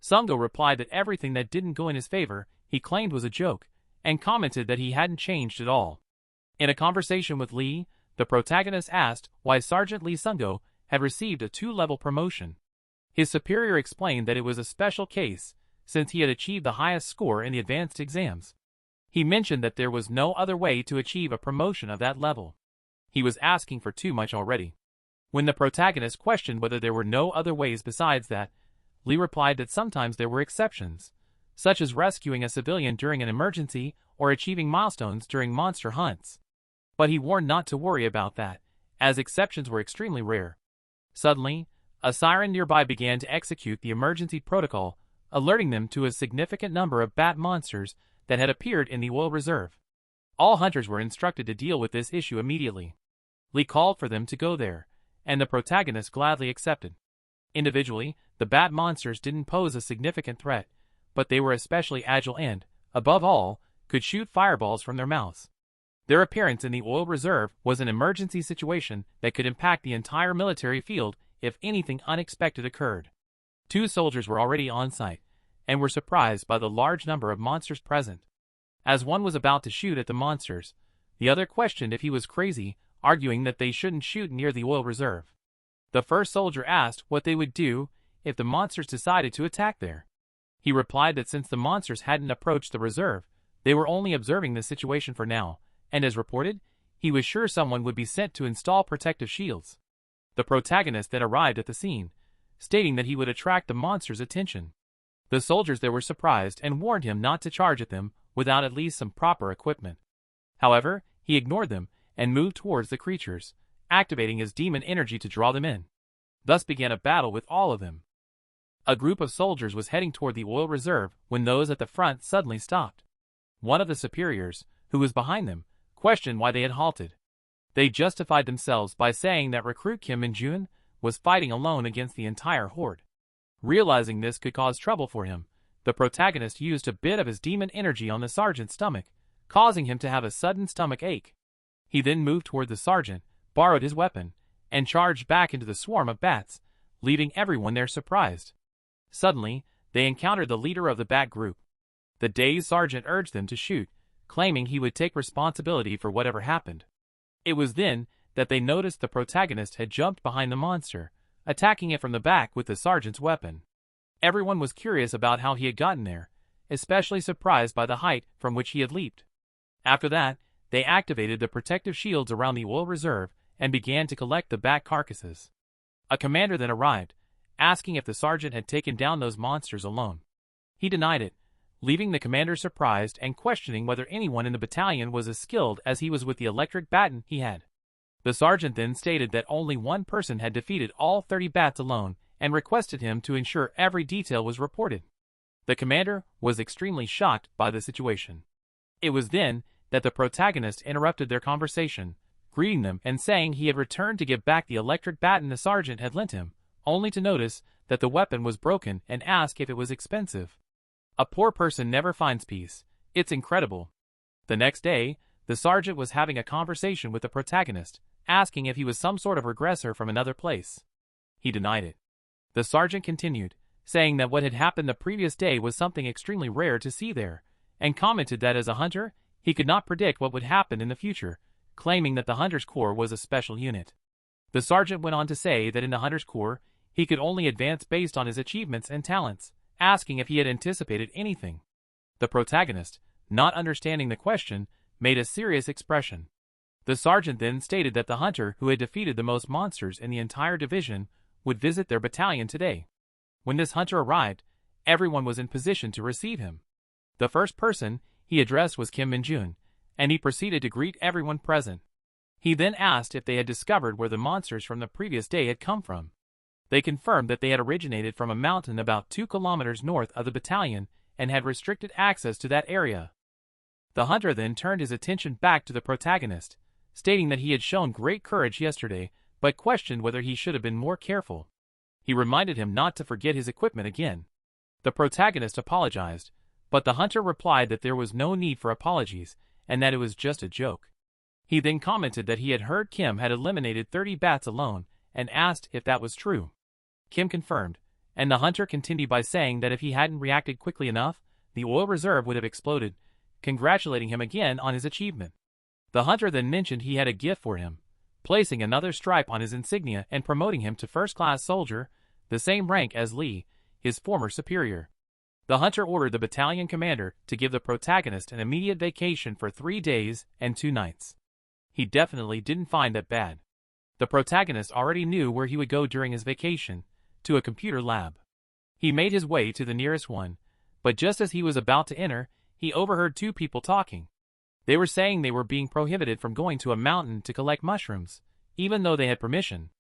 Sungo replied that everything that didn't go in his favor he claimed was a joke, and commented that he hadn't changed at all. In a conversation with Lee, the protagonist asked why Sergeant Lee Sungo had received a 2-level promotion. His superior explained that it was a special case, since he had achieved the highest score in the advanced exams. He mentioned that there was no other way to achieve a promotion of that level. He was asking for too much already. When the protagonist questioned whether there were no other ways besides that, Lee replied that sometimes there were exceptions, such as rescuing a civilian during an emergency or achieving milestones during monster hunts. But he warned not to worry about that, as exceptions were extremely rare. Suddenly, a siren nearby began to execute the emergency protocol, alerting them to a significant number of bat monsters that had appeared in the oil reserve. All hunters were instructed to deal with this issue immediately. Lee called for them to go there, and the protagonist gladly accepted. Individually, the bat monsters didn't pose a significant threat, but they were especially agile and, above all, could shoot fireballs from their mouths. Their appearance in the oil reserve was an emergency situation that could impact the entire military field if anything unexpected occurred. 2 soldiers were already on site, and were surprised by the large number of monsters present. As one was about to shoot at the monsters, the other questioned if he was crazy, arguing that they shouldn't shoot near the oil reserve. The first soldier asked what they would do if the monsters decided to attack there. He replied that since the monsters hadn't approached the reserve, they were only observing the situation for now, and as reported, he was sure someone would be sent to install protective shields. The protagonist then arrived at the scene, stating that he would attract the monsters' attention. The soldiers there were surprised and warned him not to charge at them without at least some proper equipment. However, he ignored them and moved towards the creatures, activating his demon energy to draw them in. Thus began a battle with all of them. A group of soldiers was heading toward the oil reserve when those at the front suddenly stopped. One of the superiors, who was behind them, questioned why they had halted. They justified themselves by saying that recruit Kim In-jun was fighting alone against the entire horde. Realizing this could cause trouble for him, the protagonist used a bit of his demon energy on the sergeant's stomach, causing him to have a sudden stomach ache. He then moved toward the sergeant, borrowed his weapon, and charged back into the swarm of bats, leaving everyone there surprised. Suddenly, they encountered the leader of the bat group. The dazed sergeant urged them to shoot, claiming he would take responsibility for whatever happened. It was then that they noticed the protagonist had jumped behind the monster, attacking it from the back with the sergeant's weapon. Everyone was curious about how he had gotten there, especially surprised by the height from which he had leaped. After that, they activated the protective shields around the oil reserve and began to collect the bat carcasses. A commander then arrived, asking if the sergeant had taken down those monsters alone. He denied it, leaving the commander surprised and questioning whether anyone in the battalion was as skilled as he was with the electric baton he had. The sergeant then stated that only one person had defeated all 30 bats alone and requested him to ensure every detail was reported. The commander was extremely shocked by the situation. It was then that the protagonist interrupted their conversation, greeting them and saying he had returned to give back the electric baton the sergeant had lent him, only to notice that the weapon was broken and ask if it was expensive. A poor person never finds peace. It's incredible. The next day, the sergeant was having a conversation with the protagonist, asking if he was some sort of regressor from another place. He denied it. The sergeant continued, saying that what had happened the previous day was something extremely rare to see there, and commented that as a hunter, he could not predict what would happen in the future, claiming that the Hunter's Corps was a special unit. The sergeant went on to say that in the Hunter's Corps, he could only advance based on his achievements and talents, asking if he had anticipated anything. The protagonist, not understanding the question, made a serious expression. The sergeant then stated that the hunter who had defeated the most monsters in the entire division would visit their battalion today. When this hunter arrived, everyone was in position to receive him. The first person he addressed was Kim Min-jun, and he proceeded to greet everyone present. He then asked if they had discovered where the monsters from the previous day had come from. They confirmed that they had originated from a mountain about 2 kilometers north of the battalion and had restricted access to that area. The hunter then turned his attention back to the protagonist, stating that he had shown great courage yesterday, but questioned whether he should have been more careful. He reminded him not to forget his equipment again. The protagonist apologized, but the hunter replied that there was no need for apologies, and that it was just a joke. He then commented that he had heard Kim had eliminated 30 bats alone, and asked if that was true. Kim confirmed, and the hunter continued by saying that if he hadn't reacted quickly enough, the oil reserve would have exploded, congratulating him again on his achievement. The hunter then mentioned he had a gift for him, placing another stripe on his insignia and promoting him to first-class soldier, the same rank as Lee, his former superior. The hunter ordered the battalion commander to give the protagonist an immediate vacation for 3 days and 2 nights. He definitely didn't find that bad. The protagonist already knew where he would go during his vacation, to a computer lab. He made his way to the nearest one, but just as he was about to enter, he overheard 2 people talking. They were saying they were being prohibited from going to a mountain to collect mushrooms, even though they had permission.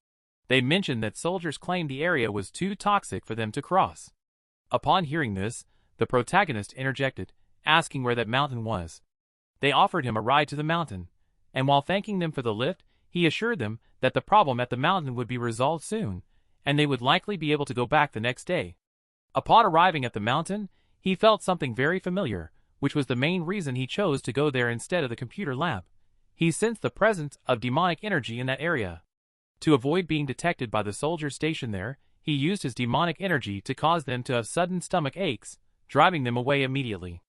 They mentioned that soldiers claimed the area was too toxic for them to cross. Upon hearing this, the protagonist interjected, asking where that mountain was. They offered him a ride to the mountain, and while thanking them for the lift, he assured them that the problem at the mountain would be resolved soon, and they would likely be able to go back the next day. Upon arriving at the mountain, he felt something very familiar, which was the main reason he chose to go there instead of the computer lab. He sensed the presence of demonic energy in that area. To avoid being detected by the soldiers stationed there, he used his demonic energy to cause them to have sudden stomach aches, driving them away immediately.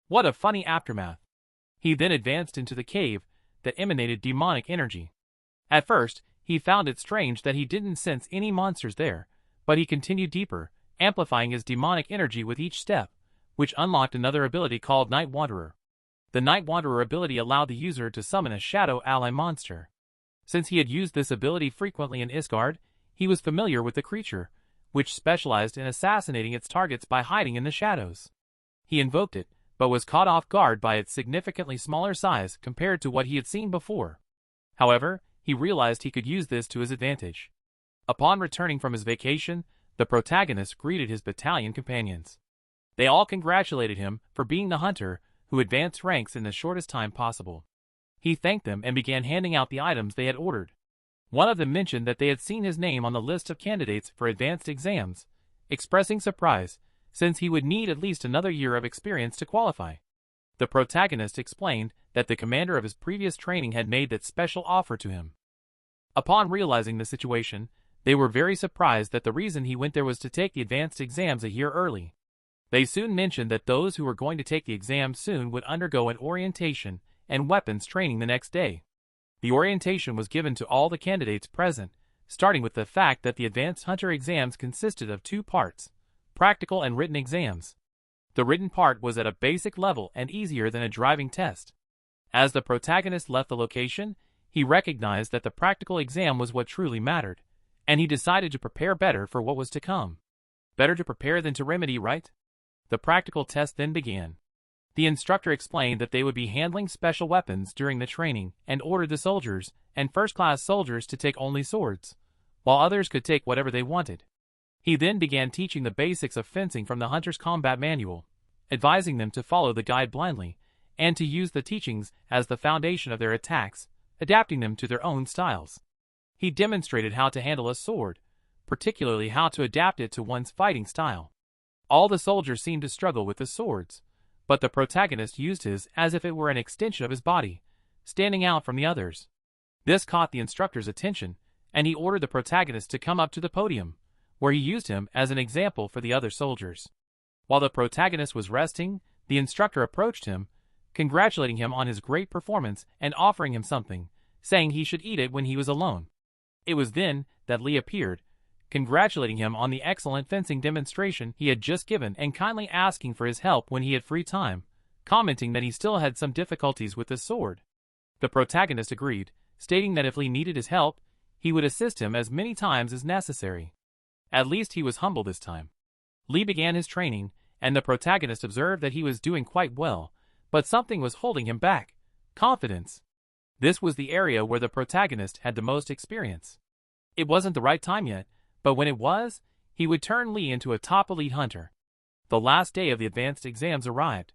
What a funny aftermath. He then advanced into the cave that emanated demonic energy. At first, he found it strange that he didn't sense any monsters there, but he continued deeper, amplifying his demonic energy with each step, which unlocked another ability called Night Wanderer. The Night Wanderer ability allowed the user to summon a shadow ally monster. Since he had used this ability frequently in Isgard, he was familiar with the creature, which specialized in assassinating its targets by hiding in the shadows. He invoked it, but was caught off guard by its significantly smaller size compared to what he had seen before. However, he realized he could use this to his advantage. Upon returning from his vacation, the protagonist greeted his battalion companions. They all congratulated him for being the hunter who advanced ranks in the shortest time possible. He thanked them and began handing out the items they had ordered. One of them mentioned that they had seen his name on the list of candidates for advanced exams, expressing surprise, since he would need at least another year of experience to qualify. The protagonist explained that the commander of his previous training had made that special offer to him. Upon realizing the situation, they were very surprised that the reason he went there was to take the advanced exams a year early. They soon mentioned that those who were going to take the exam soon would undergo an orientation and weapons training the next day. The orientation was given to all the candidates present, starting with the fact that the advanced hunter exams consisted of 2 parts, practical and written exams. The written part was at a basic level and easier than a driving test. As the protagonist left the location, he recognized that the practical exam was what truly mattered, and he decided to prepare better for what was to come. Better to prepare than to remedy, right? The practical test then began. The instructor explained that they would be handling special weapons during the training and ordered the soldiers and first-class soldiers to take only swords, while others could take whatever they wanted. He then began teaching the basics of fencing from the Hunter's Combat Manual, advising them to follow the guide blindly and to use the teachings as the foundation of their attacks, adapting them to their own styles. He demonstrated how to handle a sword, particularly how to adapt it to one's fighting style. All the soldiers seemed to struggle with the swords, but the protagonist used his as if it were an extension of his body, standing out from the others. This caught the instructor's attention, and he ordered the protagonist to come up to the podium, where he used him as an example for the other soldiers. While the protagonist was resting, the instructor approached him, congratulating him on his great performance and offering him something, saying he should eat it when he was alone. It was then that Lee appeared, congratulating him on the excellent fencing demonstration he had just given and kindly asking for his help when he had free time, commenting that he still had some difficulties with his sword. The protagonist agreed, stating that if Lee needed his help, he would assist him as many times as necessary. At least he was humble this time. Lee began his training, and the protagonist observed that he was doing quite well, but something was holding him back: confidence. This was the area where the protagonist had the most experience. It wasn't the right time yet, but when it was, he would turn Lee into a top elite hunter. The last day of the advanced exams arrived,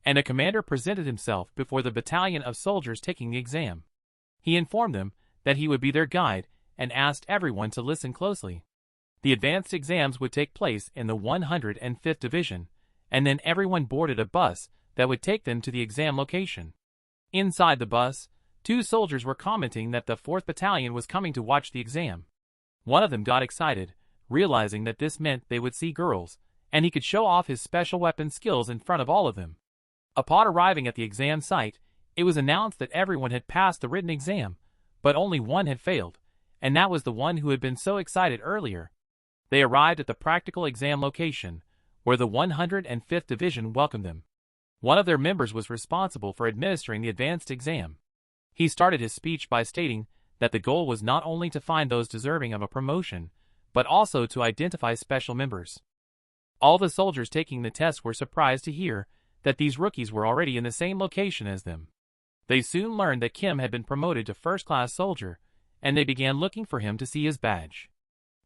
and a commander presented himself before the battalion of soldiers taking the exam. He informed them that he would be their guide and asked everyone to listen closely. The advanced exams would take place in the 105th Division, and then everyone boarded a bus that would take them to the exam location. Inside the bus, 2 soldiers were commenting that the 4th Battalion was coming to watch the exam. One of them got excited, realizing that this meant they would see girls, and he could show off his special weapon skills in front of all of them. Upon arriving at the exam site, it was announced that everyone had passed the written exam, but only one had failed, and that was the one who had been so excited earlier. They arrived at the practical exam location, where the 105th Division welcomed them. One of their members was responsible for administering the advanced exam. He started his speech by stating that the goal was not only to find those deserving of a promotion, but also to identify special members. All the soldiers taking the test were surprised to hear that these rookies were already in the same location as them. They soon learned that Kim had been promoted to first-class soldier, and they began looking for him to see his badge.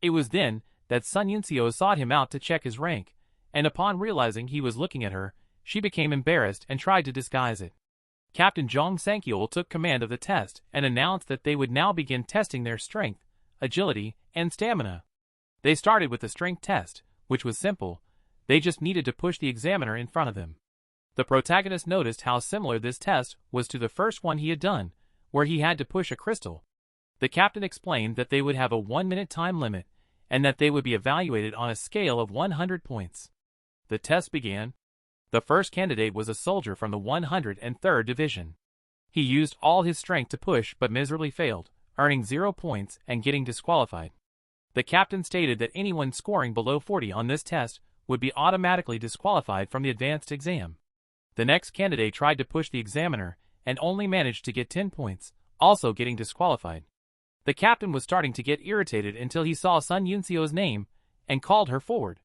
It was then that Sun Yunseo sought him out to check his rank, and upon realizing he was looking at her, she became embarrassed and tried to disguise it. Captain Jong Sankyol took command of the test and announced that they would now begin testing their strength, agility, and stamina. They started with the strength test, which was simple. They just needed to push the examiner in front of them. The protagonist noticed how similar this test was to the first one he had done, where he had to push a crystal. The captain explained that they would have a 1-minute time limit, and that they would be evaluated on a scale of 100 points. The test began. The first candidate was a soldier from the 103rd Division. He used all his strength to push but miserably failed, earning 0 points and getting disqualified. The captain stated that anyone scoring below 40 on this test would be automatically disqualified from the advanced exam. The next candidate tried to push the examiner and only managed to get 10 points, also getting disqualified. The captain was starting to get irritated until he saw Sun Yunseo's name and called her forward.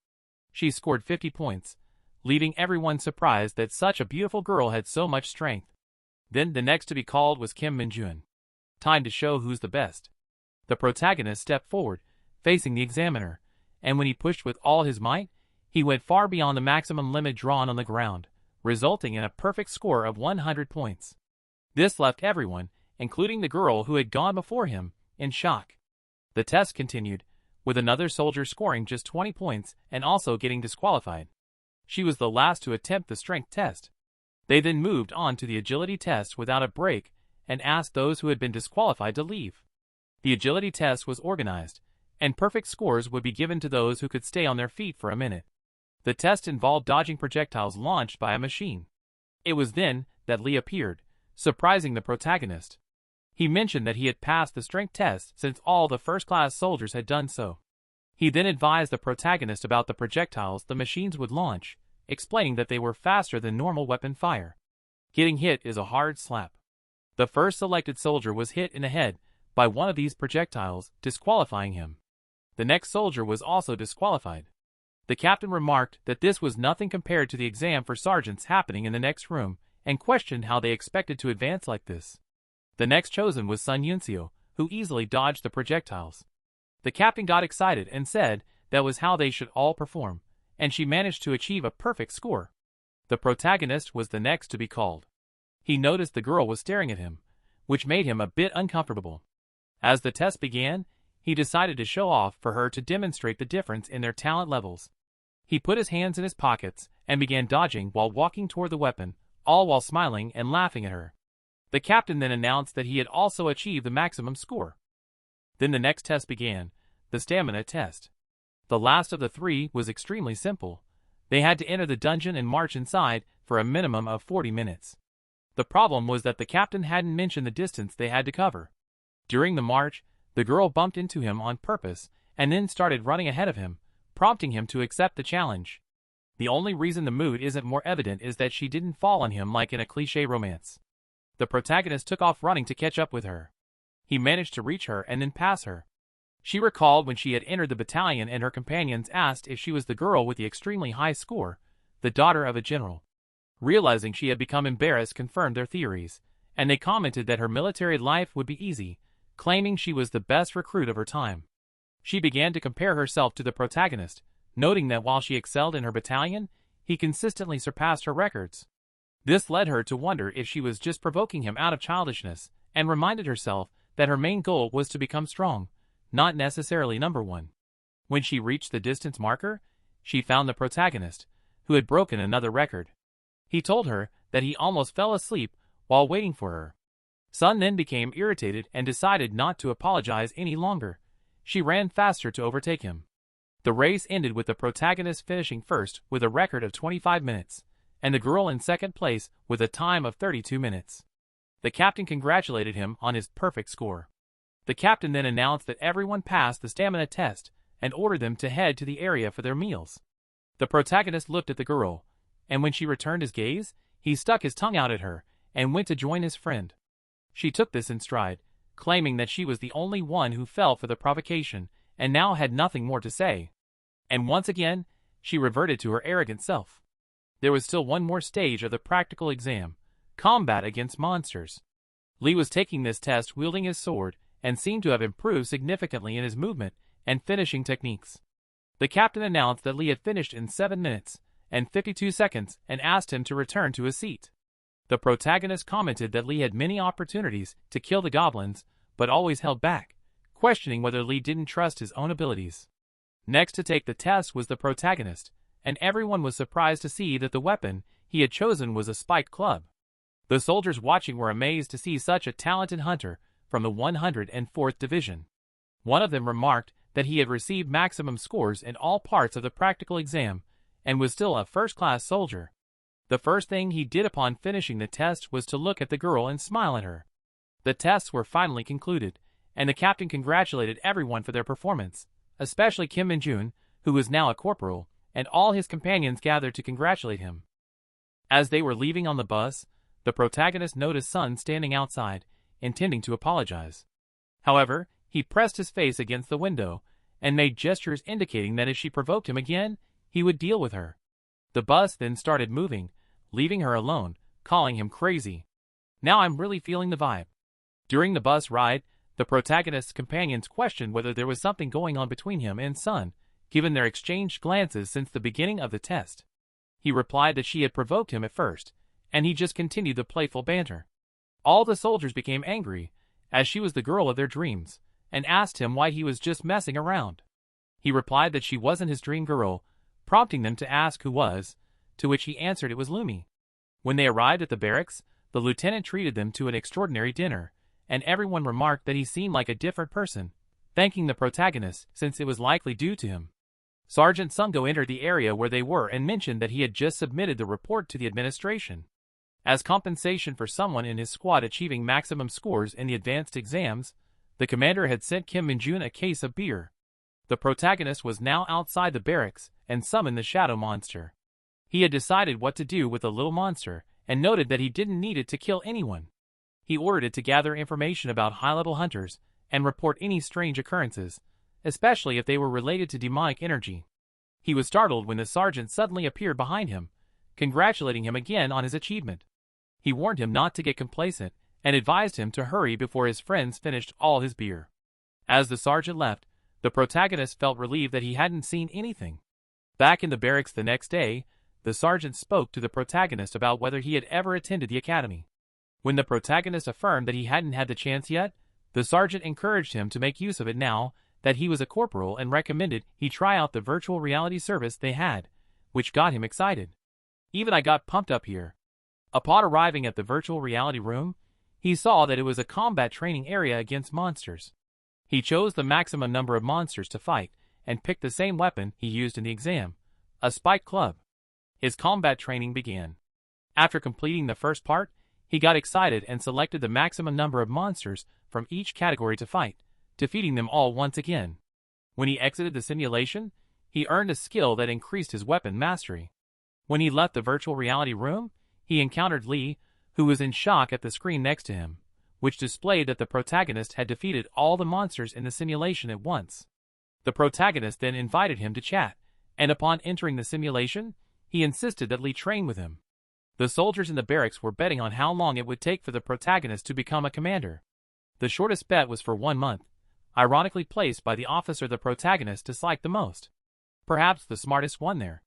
She scored 50 points, leaving everyone surprised that such a beautiful girl had so much strength. Then the next to be called was Kim Minjun. Time to show who's the best. The protagonist stepped forward, facing the examiner, and when he pushed with all his might, he went far beyond the maximum limit drawn on the ground, resulting in a perfect score of 100 points. This left everyone, including the girl who had gone before him, in shock. The test continued, with another soldier scoring just 20 points and also getting disqualified. She was the last to attempt the strength test. They then moved on to the agility test without a break and asked those who had been disqualified to leave. The agility test was organized, and perfect scores would be given to those who could stay on their feet for a minute. The test involved dodging projectiles launched by a machine. It was then that Lee appeared, surprising the protagonist. He mentioned that he had passed the strength test since all the first-class soldiers had done so. He then advised the protagonist about the projectiles the machines would launch, explaining that they were faster than normal weapon fire. Getting hit is a hard slap. The first selected soldier was hit in the head by one of these projectiles, disqualifying him. The next soldier was also disqualified. The captain remarked that this was nothing compared to the exam for sergeants happening in the next room, and questioned how they expected to advance like this. The next chosen was Sun Yunseo, who easily dodged the projectiles. The captain got excited and said that was how they should all perform, and she managed to achieve a perfect score. The protagonist was the next to be called. He noticed the girl was staring at him, which made him a bit uncomfortable. As the test began, he decided to show off for her to demonstrate the difference in their talent levels. He put his hands in his pockets and began dodging while walking toward the weapon, all while smiling and laughing at her. The captain then announced that he had also achieved the maximum score. Then the next test began, the stamina test. The last of the three was extremely simple. They had to enter the dungeon and march inside for a minimum of 40 minutes. The problem was that the captain hadn't mentioned the distance they had to cover. During the march, the girl bumped into him on purpose and then started running ahead of him, prompting him to accept the challenge. The only reason the mood isn't more evident is that she didn't fall on him like in a cliché romance. The protagonist took off running to catch up with her. He managed to reach her and then pass her. She recalled when she had entered the battalion and her companions asked if she was the girl with the extremely high score, the daughter of a general. Realizing she had become embarrassed confirmed their theories, and they commented that her military life would be easy, claiming she was the best recruit of her time. She began to compare herself to the protagonist, noting that while she excelled in her battalion, he consistently surpassed her records. This led her to wonder if she was just provoking him out of childishness, and reminded herself that her main goal was to become strong, not necessarily number one. When she reached the distance marker, she found the protagonist, who had broken another record. He told her that he almost fell asleep while waiting for her. Sun then became irritated and decided not to apologize any longer. She ran faster to overtake him. The race ended with the protagonist finishing first with a record of 25 minutes, and the girl in second place with a time of 32 minutes. The captain congratulated him on his perfect score. The captain then announced that everyone passed the stamina test and ordered them to head to the area for their meals. The protagonist looked at the girl, and when she returned his gaze, he stuck his tongue out at her and went to join his friend. She took this in stride, claiming that she was the only one who fell for the provocation and now had nothing more to say. And once again, she reverted to her arrogant self. There was still one more stage of the practical exam, combat against monsters. Lee was taking this test wielding his sword and seemed to have improved significantly in his movement and finishing techniques. The captain announced that Lee had finished in 7 minutes and 52 seconds and asked him to return to his seat. The protagonist commented that Lee had many opportunities to kill the goblins, but always held back, questioning whether Lee didn't trust his own abilities. Next to take the test was the protagonist, and everyone was surprised to see that the weapon he had chosen was a spiked club. The soldiers watching were amazed to see such a talented hunter from the 104th Division. One of them remarked that he had received maximum scores in all parts of the practical exam and was still a first-class soldier. The first thing he did upon finishing the test was to look at the girl and smile at her. The tests were finally concluded, and the captain congratulated everyone for their performance, especially Kim Min-jun, who was now a corporal, and all his companions gathered to congratulate him. As they were leaving on the bus, the protagonist noticed Sun standing outside, intending to apologize. However, he pressed his face against the window and made gestures indicating that if she provoked him again, he would deal with her. The bus then started moving, leaving her alone, calling him crazy. Now I'm really feeling the vibe. During the bus ride, the protagonist's companions questioned whether there was something going on between him and Sun, given their exchanged glances since the beginning of the test. He replied that she had provoked him at first, and he just continued the playful banter. All the soldiers became angry, as she was the girl of their dreams, and asked him why he was just messing around. He replied that she wasn't his dream girl, prompting them to ask who was, to which he answered it was Lumi. When they arrived at the barracks, the lieutenant treated them to an extraordinary dinner, and everyone remarked that he seemed like a different person, thanking the protagonist since it was likely due to him. Sergeant Sungo entered the area where they were and mentioned that he had just submitted the report to the administration. As compensation for someone in his squad achieving maximum scores in the advanced exams, the commander had sent Kim Min-jun a case of beer. The protagonist was now outside the barracks and summoned the shadow monster. He had decided what to do with the little monster and noted that he didn't need it to kill anyone. He ordered it to gather information about high-level hunters and report any strange occurrences, especially if they were related to demonic energy. He was startled when the sergeant suddenly appeared behind him, congratulating him again on his achievement. He warned him not to get complacent and advised him to hurry before his friends finished all his beer. As the sergeant left, the protagonist felt relieved that he hadn't seen anything. Back in the barracks the next day, the sergeant spoke to the protagonist about whether he had ever attended the academy. When the protagonist affirmed that he hadn't had the chance yet, the sergeant encouraged him to make use of it now that he was a corporal and recommended he try out the virtual reality service they had, which got him excited. Even I got pumped up here. Upon arriving at the virtual reality room, he saw that it was a combat training area against monsters. He chose the maximum number of monsters to fight, and picked the same weapon he used in the exam, a spike club. His combat training began. After completing the first part, he got excited and selected the maximum number of monsters from each category to fight, defeating them all once again. When he exited the simulation, he earned a skill that increased his weapon mastery. When he left the virtual reality room, he encountered Lee, who was in shock at the screen next to him, which displayed that the protagonist had defeated all the monsters in the simulation at once. The protagonist then invited him to chat, and upon entering the simulation, he insisted that Lee train with him. The soldiers in the barracks were betting on how long it would take for the protagonist to become a commander. The shortest bet was for 1 month, ironically placed by the officer the protagonist disliked the most. Perhaps the smartest one there.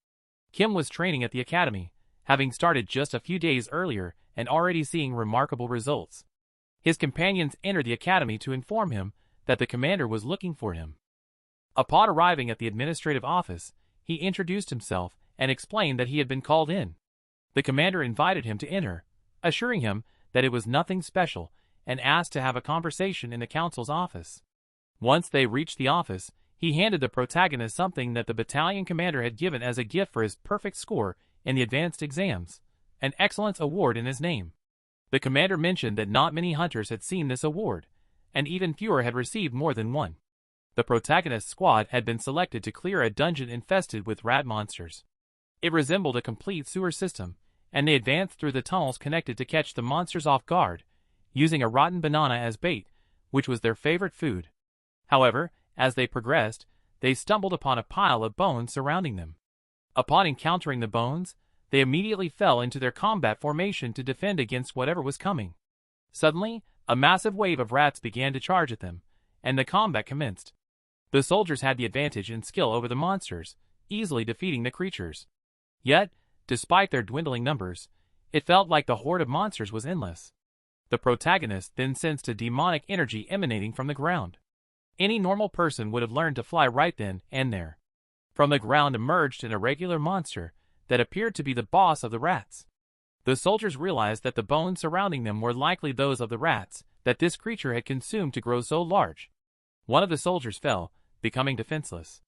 Kim was training at the academy, having started just a few days earlier and already seeing remarkable results. His companions entered the academy to inform him that the commander was looking for him. Upon arriving at the administrative office, he introduced himself and explained that he had been called in. The commander invited him to enter, assuring him that it was nothing special, and asked to have a conversation in the council's office. Once they reached the office, he handed the protagonist something that the battalion commander had given as a gift for his perfect score in the advanced exams, an excellence award in his name. The commander mentioned that not many hunters had seen this award, and even fewer had received more than one. The protagonist's squad had been selected to clear a dungeon infested with rat monsters. It resembled a complete sewer system, and they advanced through the tunnels connected to catch the monsters off guard, using a rotten banana as bait, which was their favorite food. However, as they progressed, they stumbled upon a pile of bones surrounding them. Upon encountering the bones, they immediately fell into their combat formation to defend against whatever was coming. Suddenly, a massive wave of rats began to charge at them, and the combat commenced. The soldiers had the advantage in skill over the monsters, easily defeating the creatures. Yet, despite their dwindling numbers, it felt like the horde of monsters was endless. The protagonist then sensed a demonic energy emanating from the ground. Any normal person would have learned to fly right then and there. From the ground emerged an irregular monster that appeared to be the boss of the rats. The soldiers realized that the bones surrounding them were likely those of the rats that this creature had consumed to grow so large. One of the soldiers fell, becoming defenseless.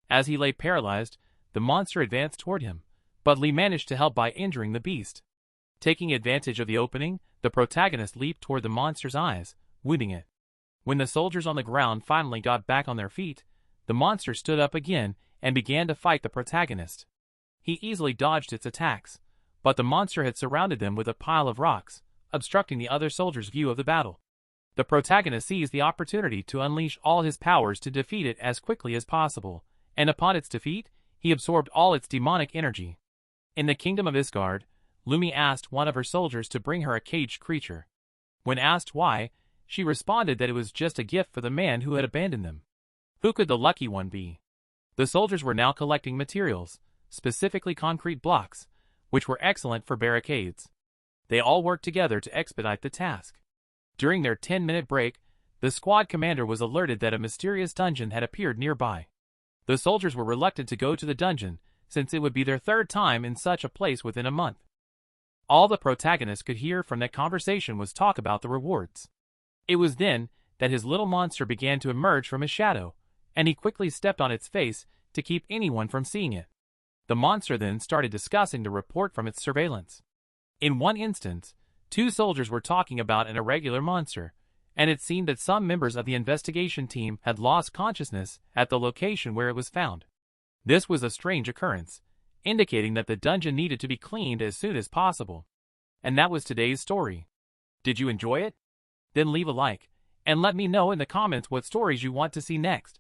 As he lay paralyzed, the monster advanced toward him, but Lee managed to help by injuring the beast. Taking advantage of the opening, the protagonist leaped toward the monster's eyes, wounding it. When the soldiers on the ground finally got back on their feet, the monster stood up again and began to fight the protagonist. He easily dodged its attacks, but the monster had surrounded them with a pile of rocks, obstructing the other soldiers' view of the battle. The protagonist seized the opportunity to unleash all his powers to defeat it as quickly as possible, and upon its defeat, he absorbed all its demonic energy. In the kingdom of Isgard, Lumi asked one of her soldiers to bring her a caged creature. When asked why, she responded that it was just a gift for the man who had abandoned them. Who could the lucky one be? The soldiers were now collecting materials, specifically concrete blocks, which were excellent for barricades. They all worked together to expedite the task. During their 10-minute break, the squad commander was alerted that a mysterious dungeon had appeared nearby. The soldiers were reluctant to go to the dungeon, since it would be their third time in such a place within a month. All the protagonist could hear from that conversation was talk about the rewards. It was then that his little monster began to emerge from his shadow, and he quickly stepped on its face to keep anyone from seeing it. The monster then started discussing the report from its surveillance. In one instance, 2 soldiers were talking about an irregular monster, and it seemed that some members of the investigation team had lost consciousness at the location where it was found. This was a strange occurrence, indicating that the dungeon needed to be cleaned as soon as possible. And that was today's story. Did you enjoy it? Then leave a like, and let me know in the comments what stories you want to see next.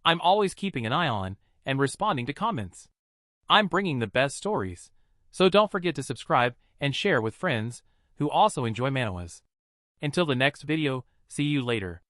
I'm always keeping an eye on and responding to comments. I'm bringing the best stories, so don't forget to subscribe and share with friends who also enjoy manhwas. Until the next video, see you later.